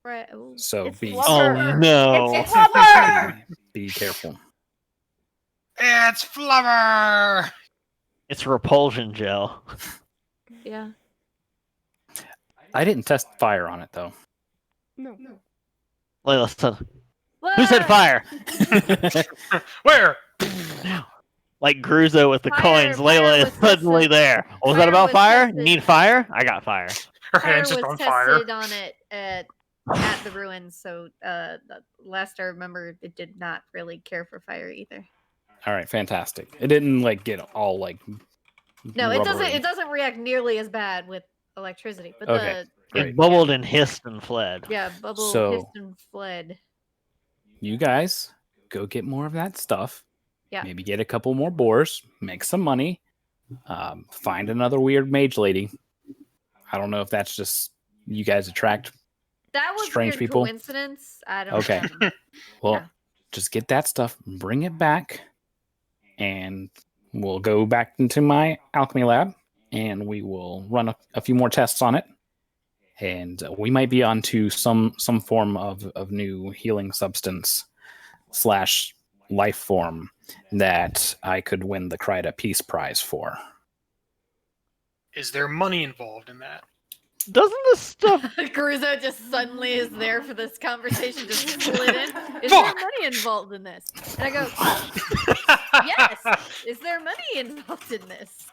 S3: right. Ooh.
S1: So
S6: It's
S1: be
S6: flubber.
S4: No.
S6: It's flubber!
S1: be careful.
S2: It's flubber.
S4: It's repulsion gel.
S3: Yeah.
S1: I didn't test fire on it though.
S6: No.
S4: Layla said, who said fire?
S2: Where?
S4: Like Gruzo with the
S3: Fire-
S4: coins.
S3: fire
S4: Layla
S3: was
S4: is suddenly
S3: tested-
S4: there. Oh, was
S3: fire
S4: that about
S3: was
S4: fire?
S3: tested-
S4: Need fire? I got fire.
S2: Her
S3: Fire
S2: hand's
S3: was
S2: just on fire.
S3: tested on it at the ruins, so the last I remember, it did not really care for fire either.
S1: All right, fantastic. It didn't like get all like.
S3: No, it doesn't.
S1: rubbery.
S3: It doesn't react nearly as bad with electricity, but
S1: Okay. Great.
S4: It bubbled and hissed and fled.
S3: bubble
S1: So-
S3: hissed and fled.
S1: You guys go get more of that stuff.
S3: Yeah.
S1: Maybe get a couple more boars, make some money, find another weird mage lady. I don't know if that's just you guys attract.
S3: That was
S1: Strange
S3: weird
S1: people?
S3: coincidence. I don't.
S1: Okay.
S3: know.
S1: Well,
S3: Yeah.
S1: just get that stuff, bring it back, and we'll go back into my alchemy lab, and we will run a few more tests on it. And we might be onto some form of new healing substance / life form that I could win the Kryda Peace Prize for.
S2: Is there money involved in that?
S4: Doesn't this stuff...
S3: Caruso just suddenly is there for this conversation, just slid in. Is
S2: Fuck!
S3: there money involved in this? And I go, yes. Is there money involved in this?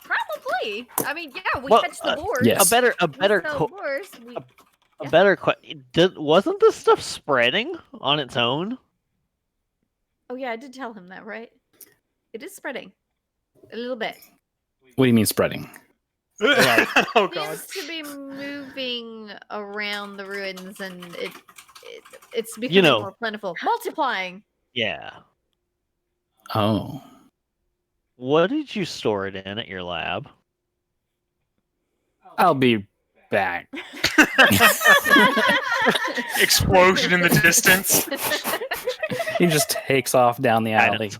S3: Probably. I mean, yeah, we
S4: Well,
S3: catch the boars.
S1: yes.
S4: A better
S3: We sell boars.
S4: a better question. Wasn't this stuff spreading on its own?
S3: Oh yeah, I did tell him that, right? It is spreading a little bit.
S1: What do you mean spreading?
S2: Oh god.
S3: Seems to be moving around the ruins, and it's becoming more plentiful, multiplying.
S4: Yeah.
S1: Oh.
S4: What did you store it in at your lab?
S1: I'll be back.
S2: Explosion in the distance.
S1: He just takes off down the alley.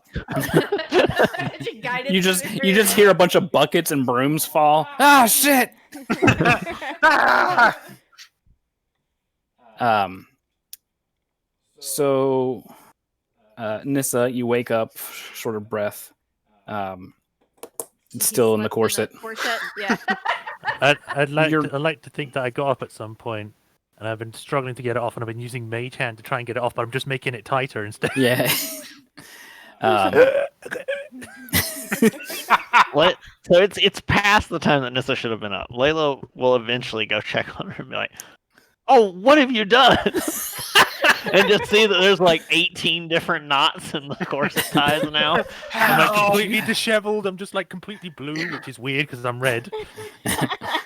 S3: Guided
S1: You
S3: through
S1: just
S3: the
S1: you just hear a bunch of buckets and brooms fall. Ah, shit.
S2: Ah!
S1: So Nissa, you wake up, short of breath. Still in the corset.
S3: Corset, yeah.
S5: I'd like to think that I got up at some point, and I've been struggling to get it off, and I've been using Mage Hand to try and get it off, but I'm just making it tighter instead.
S1: Yeah.
S4: What? So it's past the time that Nissa should have been up. Layla will eventually go check on her and be like, "Oh, what have you done?" And just see that there's like 18 different knots in the corset ties now.
S5: I'm like completely disheveled. I'm just like completely blue, which is weird because I'm red.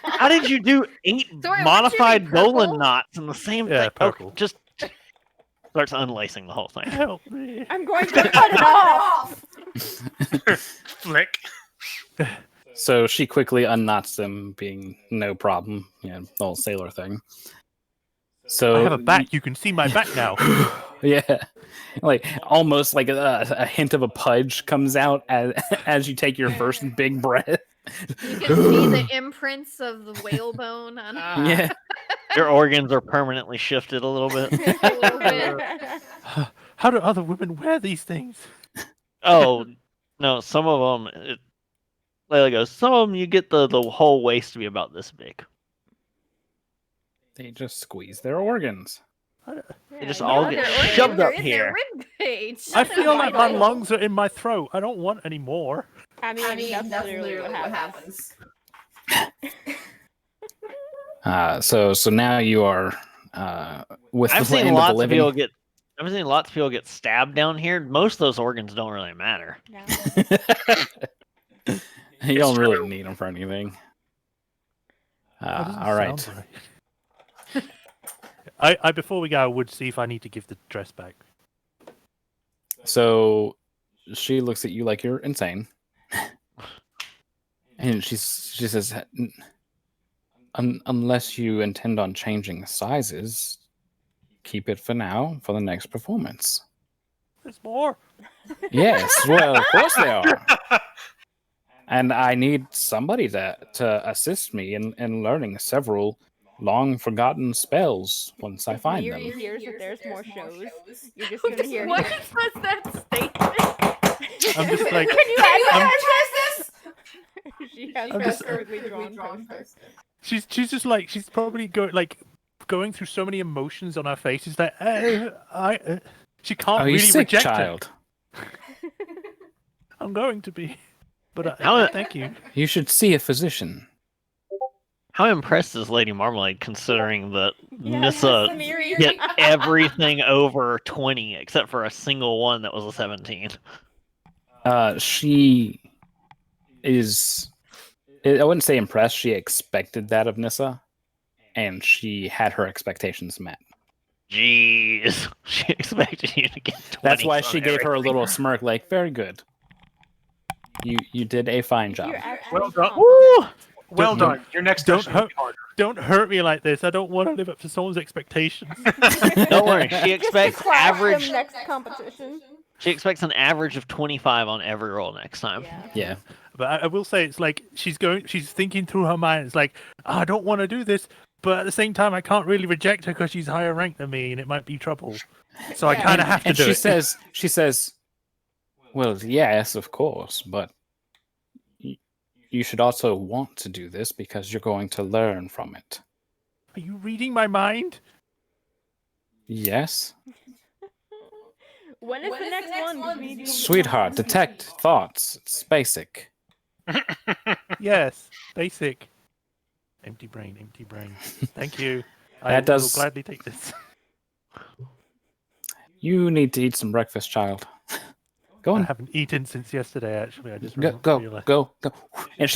S4: How did you do 8
S3: Sorry,
S4: modified
S3: weren't you in
S4: Dolan
S3: purple?
S4: knots in the same
S5: Yeah,
S4: thing?
S5: purple.
S4: Okay, just starts unlacing the whole thing.
S5: Help me.
S6: I'm going to cut it off!
S2: Flick.
S1: So she quickly unknots them, being no problem. Yeah, the whole sailor thing. So
S5: I have a back. You can see my back now.
S1: Yeah, like almost like a hint of a pudge comes out as you take your first big breath.
S3: You can see the imprints of the whalebone on
S1: Yeah.
S4: Your organs are permanently shifted a little bit.
S3: a little bit.
S5: How do other women wear these things?
S4: Oh, no, some of them... Layla goes, some of them you get the whole waist to be about this big.
S1: They just squeeze their organs.
S4: They just all get
S3: Their
S4: shoved
S3: organs are
S4: up
S3: in
S4: here.
S3: their ribcage.
S5: I feel like my lungs are in my throat. I don't want any more.
S6: I mean, that's literally what happens.
S1: So now you are with
S4: I've
S1: the land
S4: seen
S1: of the
S4: lots of
S1: living.
S4: people get... I've seen lots of people get stabbed down here. Most of those organs don't really matter.
S6: No.
S1: You don't really
S2: true.
S1: need them for anything.
S5: That doesn't
S1: All right.
S5: sound right. I before we go, I would see if I need to give the dress back.
S1: So she looks at you like you're insane, and she says, "Unless you intend on changing sizes, keep it for now for the next performance."
S5: There's more.
S1: Yes, well, of course they are. And I need somebody to assist me in learning several long forgotten spells once I find them.
S6: Miri hears that there's more shows. You're just gonna hear.
S3: What was that statement?
S5: I'm just like,
S6: Can you address this? She has
S5: I'm
S6: a
S5: just-
S6: perfectly drawn poster.
S5: she's just like she's probably going through so many emotions on her face. It's like, she can't
S1: Are you
S5: really
S1: sick,
S5: reject
S1: child?
S5: it. I'm going to be, but
S4: How-
S5: thank you.
S1: You should see a physician.
S4: How impressed is Lady Marmalade considering that
S6: Yeah,
S4: Nissa
S6: Miri.
S4: hit everything over 20 except for a single one that was a 17?
S1: She is. I wouldn't say impressed. She expected that of Nissa, and she had her expectations met.
S4: Jeez. She expected you to get 20.
S1: That's why she gave her a little smirk, like, "Very good. You did a fine job."
S6: You're actually
S2: Well done.
S4: Woo!
S2: Well
S5: Don't-
S2: done. Your next
S5: don't
S2: session will be
S5: hurt-
S2: harder.
S5: Don't hurt me like this. I don't want to live up to someone's expectations.
S4: Don't worry. She
S6: Just to
S4: expects
S6: clash
S4: average.
S6: them next competition.
S4: She expects an average of 25 on every roll next time.
S6: Yeah.
S1: Yeah.
S5: But I will say, it's like she's thinking through her mind. It's like, I don't want to do this, but at the same time, I can't really reject her because she's higher ranked than me, and it might be trouble. So I
S6: Yeah.
S5: kind of have to
S1: And
S5: do
S1: she
S5: it.
S1: says, "Well, yes, of course, but you should also want to do this because you're going to learn from it."
S5: Are you reading my mind?
S1: Yes,
S6: When is the next one? 'Cause we need to-
S1: sweetheart, detect thoughts. It's basic.
S5: Yes, basic. Empty brain, empty brain. Thank you. I
S1: That does-
S5: will gladly take this.
S1: You need to eat some breakfast, child. Go
S5: I
S1: on.
S5: haven't eaten since yesterday. Actually, I just
S1: Go, go,
S5: realized.
S1: go, go. And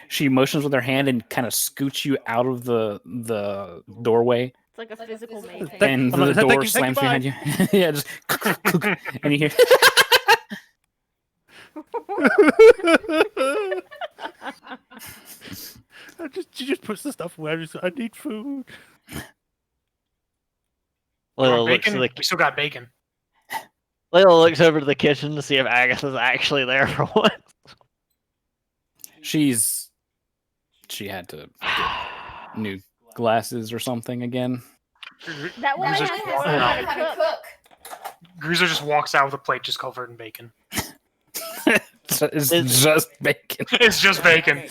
S1: she motions with her hand and kind of scoots you out of the doorway,
S6: It's like a physical mating.
S5: Thank-
S1: and
S5: I'm like,
S1: the
S5: "Thank
S1: door
S5: you,
S1: slams
S5: bye."
S1: behind you. Yeah, just and you hear.
S5: She just puts the stuff away. I need food.
S4: Layla looks,
S2: Bacon?
S4: to the,
S2: We still got bacon.
S4: Layla looks over to the kitchen to see if Agatha's actually there for once.
S1: She had to get new glasses or something again.
S6: That woman
S2: Bruiser-
S6: has to learn how to cook.
S2: Bruiser just walks out with a plate just covered in bacon.
S1: It's
S4: Is-
S1: just bacon.
S2: It's just bacon.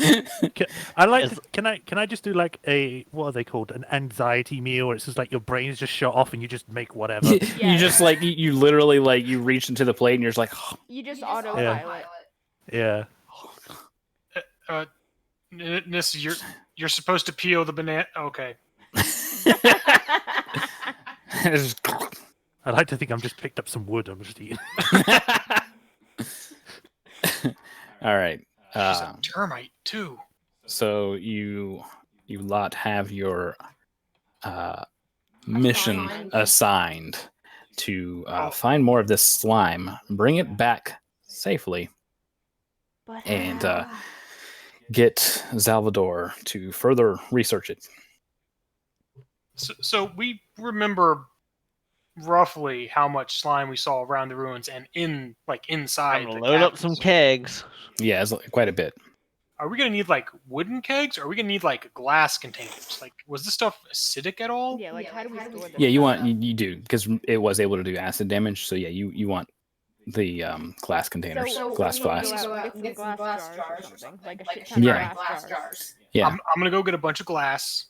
S5: I like.
S4: Is-
S5: Can I just do like a, what are they called? An anxiety meal, where it's just like your brain is just shut off and you just make whatever.
S1: You just like you literally like you reach into the plate and you're just like,
S6: You just autopilot.
S5: Yeah.
S2: Nissa, you're supposed to peel the banana. Okay.
S1: It's just-
S5: I like to think I'm just picked up some wood. I'm just eating.
S1: all right.
S2: She's a termite too.
S1: So you lot have your mission assigned to find more of this slime, bring it back safely,
S6: But
S1: and get Salvador to further research it.
S2: So we remember roughly how much slime we saw around the ruins and inside
S4: I'm gonna
S2: the
S4: load up some
S2: caverns.
S4: kegs.
S1: Yeah, it's quite a bit.
S2: Are we gonna need like wooden kegs, or are we gonna need like glass containers? Like, was this stuff acidic at all?
S6: yeah, like how do we store this?
S1: Yeah,
S6: stuff?
S1: you do, because it was able to do acid damage. So yeah, you want the glass containers,
S6: So
S1: glass
S6: we
S1: flasks.
S6: need to go out and get some glass jars or something, like a shit ton
S1: Yeah.
S6: of glass jars.
S1: Yeah.
S2: I'm gonna go get a bunch of glass,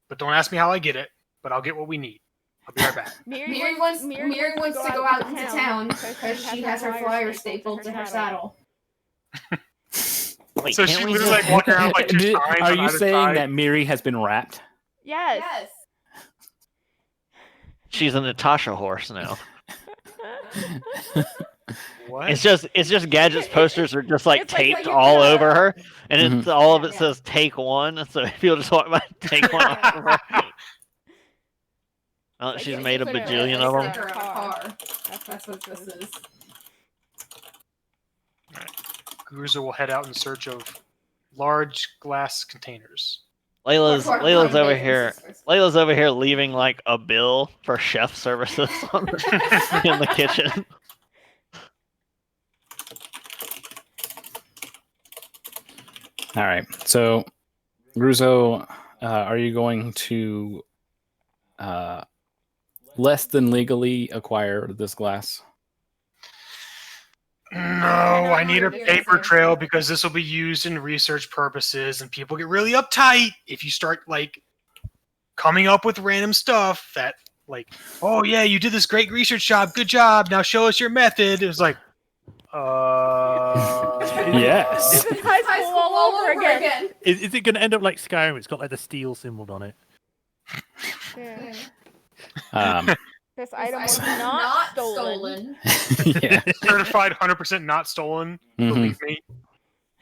S2: but don't ask me how I get it. But I'll get what we need. I'll be right back.
S7: Miri wants to go out into town because she has her flyer stapled to her saddle.
S4: Wait,
S2: So
S4: can't
S2: she
S4: we
S2: literally
S4: just-
S2: like walking around with, like two signs
S1: Are
S2: on
S1: you
S2: either
S1: saying
S2: side.
S1: that Miri has been wrapped?
S6: Yes.
S4: She's a Natasha horse now.
S2: What?
S4: It's just Gadget's posters are just like
S6: It's like
S4: taped
S6: you
S4: all
S6: could,
S4: over her, and
S1: Mhm.
S4: it's all of it says take one. So people just walk by, take one off of her.
S6: Like,
S4: She's
S6: yeah,
S4: made a
S6: put it
S4: bajillion
S6: like
S4: of them.
S6: sticker.
S7: car.
S6: That's what
S7: this is.
S2: Guruza will head out in search of large glass containers.
S4: Layla's
S7: Or- or-
S4: Layla's
S7: or-
S4: over here. Layla's over here leaving like a bill for chef services on in the kitchen.
S1: All right. So, Gruzo, are you going to less than legally acquire this glass?
S2: No, I need a paper trail because this will be used in research purposes, and people get really uptight if you start like coming up with random stuff that like, oh yeah, you did this great research job, good job. Now show us your method. It was like,
S1: Yes.
S6: This is high school all over again.
S5: Is it going to end up like Skyrim? It's got like the steel symbol on it.
S6: Yeah.
S1: Um,
S6: This item was not stolen.
S1: yeah.
S2: certified 100% not stolen.
S1: Mhm.
S2: Believe me.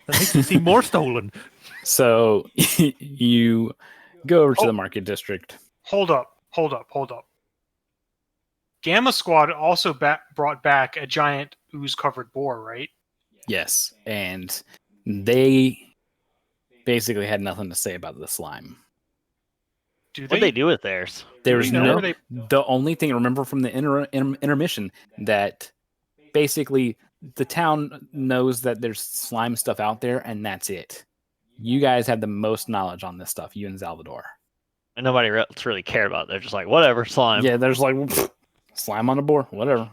S5: That makes it seem more stolen.
S1: So you go over to
S2: Oh.
S1: the market district.
S2: Hold up. Gamma Squad also brought back a giant ooze-covered boar, right?
S1: Yes, and they basically had nothing to say about the slime.
S2: Do
S4: What'd they do with theirs?
S1: There's
S2: know
S1: no.
S2: where they-
S1: The only thing, remember from the intermission, that basically the town knows that there's slime stuff out there, and that's it. You guys have the most knowledge on this stuff, you and Salvador.
S4: And nobody else really cared about it. They're just like, whatever, slime.
S1: Yeah, there's like pfft, slime on the board, whatever.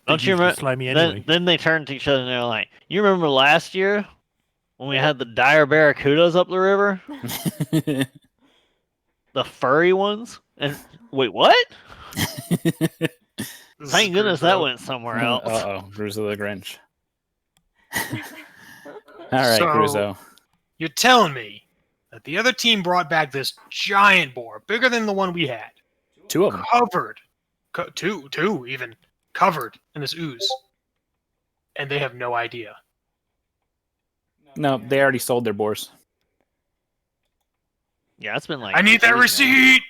S4: Don't you
S5: Usually
S4: remember?
S5: slimy anyway.
S4: Then they turn to each other and they're like, you remember last year when we had the dire barracudas up the river? The furry ones? And wait, what?
S2: This is
S4: Thank goodness that
S2: Gruzo.
S4: went somewhere else.
S1: Uh-oh, Gruzo the Grinch. All right,
S2: So-
S1: Gruzo.
S2: You're telling me that the other team brought back this giant boar, bigger than the one we had,
S1: Two of them.
S2: covered, two even, covered in this ooze, and they have no idea.
S1: No, they already sold their boars.
S4: Yeah, it's been like.
S2: I need that
S4: weeks now.
S2: receipt.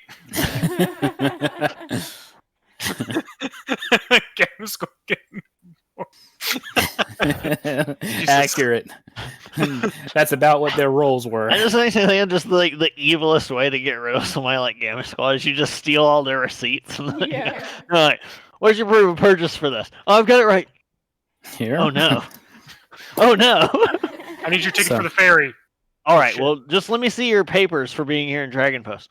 S2: Gamma Squad getting-
S1: Accurate. That's about what their roles were.
S4: I just think just like the evilest way to get rid of somebody like Gamma Squad is you just steal all their receipts. And then
S6: Yeah.
S4: you're like, where's your proof of purchase for this? Oh, I've got it right.
S1: Here.
S4: Oh no. Oh no.
S2: I need your ticket
S1: So-
S2: for the ferry.
S4: All right,
S2: Shit.
S4: well, just let me see your papers for being here in Dragon Post.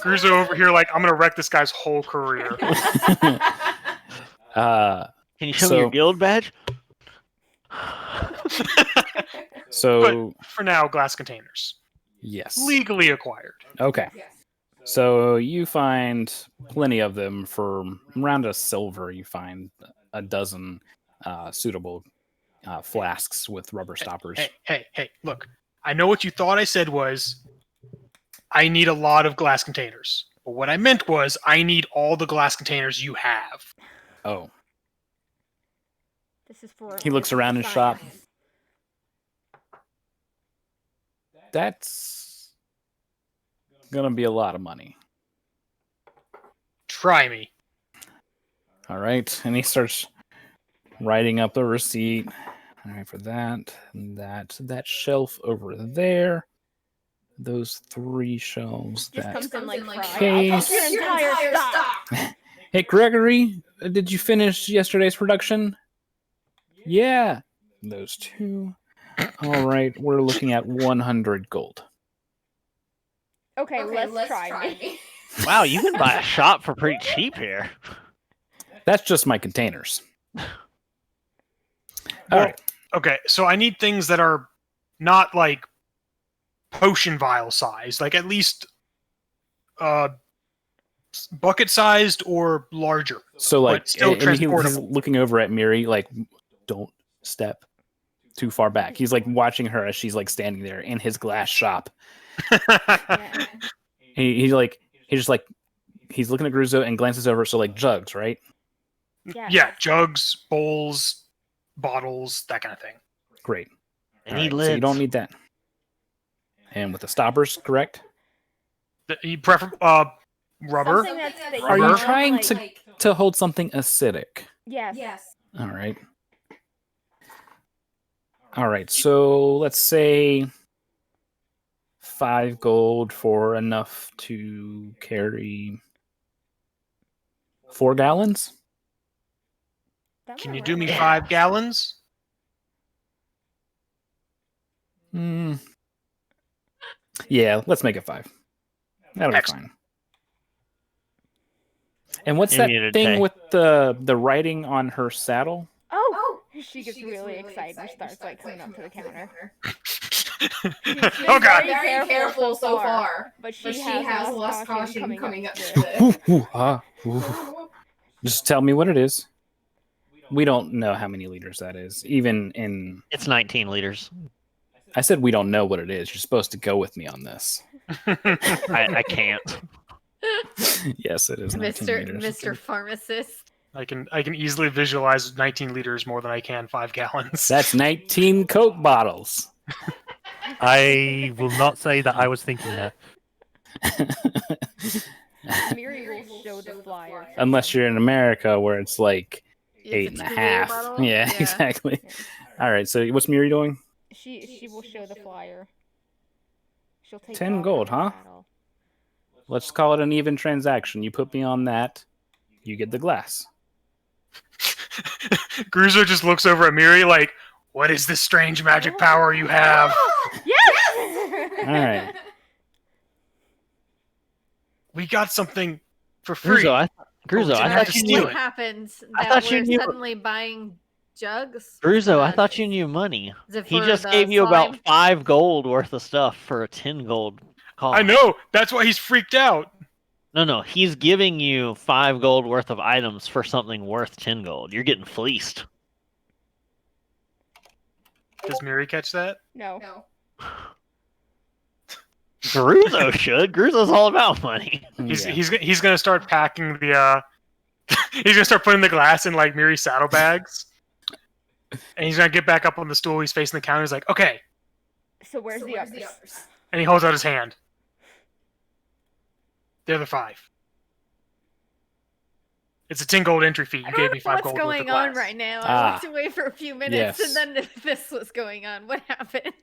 S2: Gruzo over here, like, I'm gonna wreck this guy's whole career.
S1: Uh,
S4: Can you show me your
S1: So-
S4: guild badge?
S1: so
S2: For now, glass containers.
S1: yes.
S2: Legally acquired.
S1: Okay. So you find plenty of them for around a silver. You find a dozen suitable flasks with rubber stoppers.
S2: Hey, look. I know what you thought I said was I need a lot of glass containers. But what I meant was I need all the glass containers you have.
S1: Oh,
S6: This is for.
S1: He looks around his shop. that's gonna be a lot of money.
S2: Try me.
S1: All right, and he starts writing up the receipt. All right, for that, and that shelf over there. Those 3 shelves.
S6: Just
S1: That
S6: comes in like fry.
S1: case.
S6: I'll take your entire stock.
S1: Hey, Gregory, did you finish yesterday's production? Yeah. Those 2. All right, we're looking at 100 gold.
S6: Okay, let's try me.
S4: Wow, you can buy a shop for pretty cheap here.
S1: That's just my containers. All
S2: Well,
S1: right.
S2: Okay, so I need things that are not like potion vial size, like at least bucket sized or larger.
S1: So like,
S2: but still
S1: and he's
S2: transportable.
S1: looking over at Miri, like, don't step too far back. He's like watching her as she's like standing there in his glass shop.
S6: Yeah.
S1: He's looking at Gruzo and glances over. So like jugs, right?
S2: Yeah, jugs, bowls, bottles, that kind of thing.
S1: Great.
S4: And
S1: All
S4: he
S1: right, so you
S4: lives.
S1: don't need that. And with the stoppers, correct?
S2: You prefer rubber?
S6: Something that's that
S1: Are you
S6: want,
S1: trying
S6: like-
S1: to hold something acidic?
S6: Yes.
S1: All right. All right. So let's say 5 gold for enough to carry 4 gallons.
S6: That
S2: Can
S6: might
S2: you do
S6: work.
S2: me 5 gallons?
S1: Yeah, let's make it 5. That'll be
S2: Excellent.
S1: fine. And what's
S4: You
S1: that
S4: need a
S1: thing
S4: day.
S1: with the writing on her saddle?
S6: Oh, she gets really excited and starts like coming up to the counter.
S2: Oh god!
S7: Very careful so far,
S6: But
S7: but
S6: she
S7: has
S6: less
S7: caution
S6: coming up
S7: up
S6: to
S7: to
S6: it.
S7: it.
S1: Ooh, ah, ooh. Just tell me what it is. We don't know how many liters that is. Even in,
S4: It's 19 liters.
S1: I said we don't know what it is. You're supposed to go with me on this.
S4: I can't.
S1: Yes, it is 19 liters.
S3: Mr. Pharmacist.
S2: I can easily visualize 19 liters more than I can 5 gallons.
S1: That's 19 Coke bottles.
S5: I will not say that I was thinking that.
S6: Miri will show the flyer. to
S1: Unless
S6: them.
S1: you're in America where it's like
S3: It's
S1: 8
S3: a
S1: and a
S3: 2 liter
S1: half.
S3: bottle?
S1: Yeah, exactly. All right, so what's Miri doing?
S6: She will show the flyer. She'll take
S1: 10
S6: it off
S1: gold,
S6: her
S1: huh?
S6: saddle.
S1: Let's call it an even transaction. You put me on that, you get the glass.
S2: Gruzo just looks over at Miri like, what is this strange magic power you have?
S6: Yes!
S1: All right.
S2: We got something for free.
S4: Gruzo, I
S2: didn't have
S4: thought
S2: to
S4: you
S2: steal
S4: knew.
S3: What happens
S4: I
S3: that
S4: thought you
S3: we're
S4: knew-
S3: suddenly buying jugs?
S4: Gruzo, I
S3: That's-
S4: thought you knew money.
S3: Is it
S4: He
S3: for
S4: just
S3: the
S4: gave you about
S3: slime?
S4: 5 gold worth of stuff for a 10 gold cost.
S2: I know. That's why he's freaked out.
S4: No, he's giving you 5 gold worth of items for something worth 10 gold. You're getting fleeced.
S2: Does Miri catch that?
S6: No.
S4: Gruzo should. Gruzo's all about money.
S2: He's
S1: Yeah.
S2: he's gonna start packing the he's gonna start putting the glass in like Miri's saddlebags. And he's gonna get back up on the stool. He's facing the counter. He's like, "Okay,"
S6: So where's the others?
S2: and he holds out his hand. The other 5. It's a 10 gold entry fee. You
S3: I
S2: gave
S3: don't
S2: me
S3: know
S2: 5
S3: what's
S2: gold worth of
S3: going on
S2: glass.
S3: right now.
S1: Ah.
S3: I walked away for a few minutes,
S1: Yes.
S3: and then this was going on. What happened?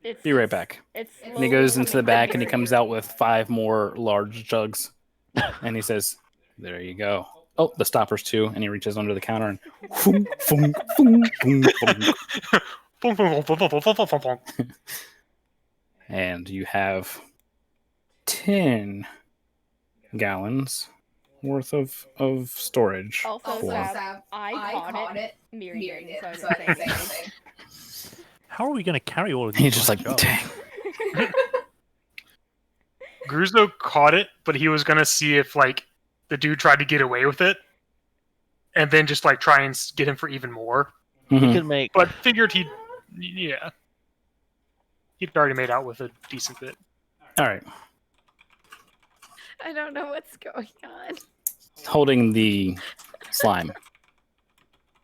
S6: It's,
S1: Be right back.
S6: It's
S1: And he goes into the back and he comes out with 5 more large jugs. And he says, there you go. Oh, the stoppers too. And he reaches under the counter and boom, boom, boom, boom, boom. And you have 10 gallons worth of storage.
S6: Also,
S1: for-
S6: Sav, I caught it. Miri didn't, so I didn't say anything.
S5: How are we going to carry all of these?
S1: He's just like,
S5: jobs?
S1: dang.
S2: Gruzo caught it, but he was gonna see if like the dude tried to get away with it, and then just like try and get him for even more.
S4: You
S1: Mhm.
S4: could make.
S2: But figured he'd already made out with a decent bit.
S1: All right.
S3: I don't know what's going on.
S1: Holding the slime.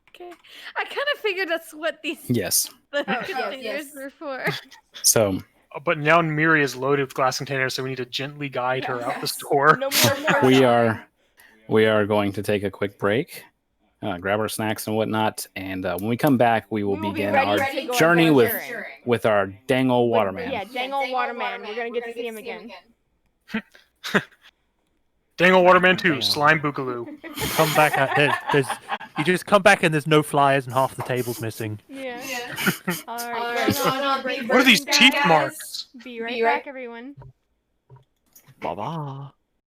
S3: Okay, I kind of figured that's what these
S1: Yes.
S3: the
S6: yes,
S3: containers
S6: yes.
S3: were for.
S1: So
S2: But now Miri is loaded with glass containers, so we need to gently guide her out the store.
S6: No more.
S1: we are We are going to take a quick break, grab our snacks and whatnot, and when we come back, we will begin our journey with our dang old waterman.
S6: Yeah, dang old waterman. We're gonna get to see him again.
S2: Dang old Waterman 2, Slime Boogaloo.
S5: Come back there's you just come back and there's no flyers and half the table's missing.
S6: Yeah. All
S7: Alright,
S6: right.
S2: What are these teeth marks?
S6: Be right back, everyone.
S4: Bye-bye.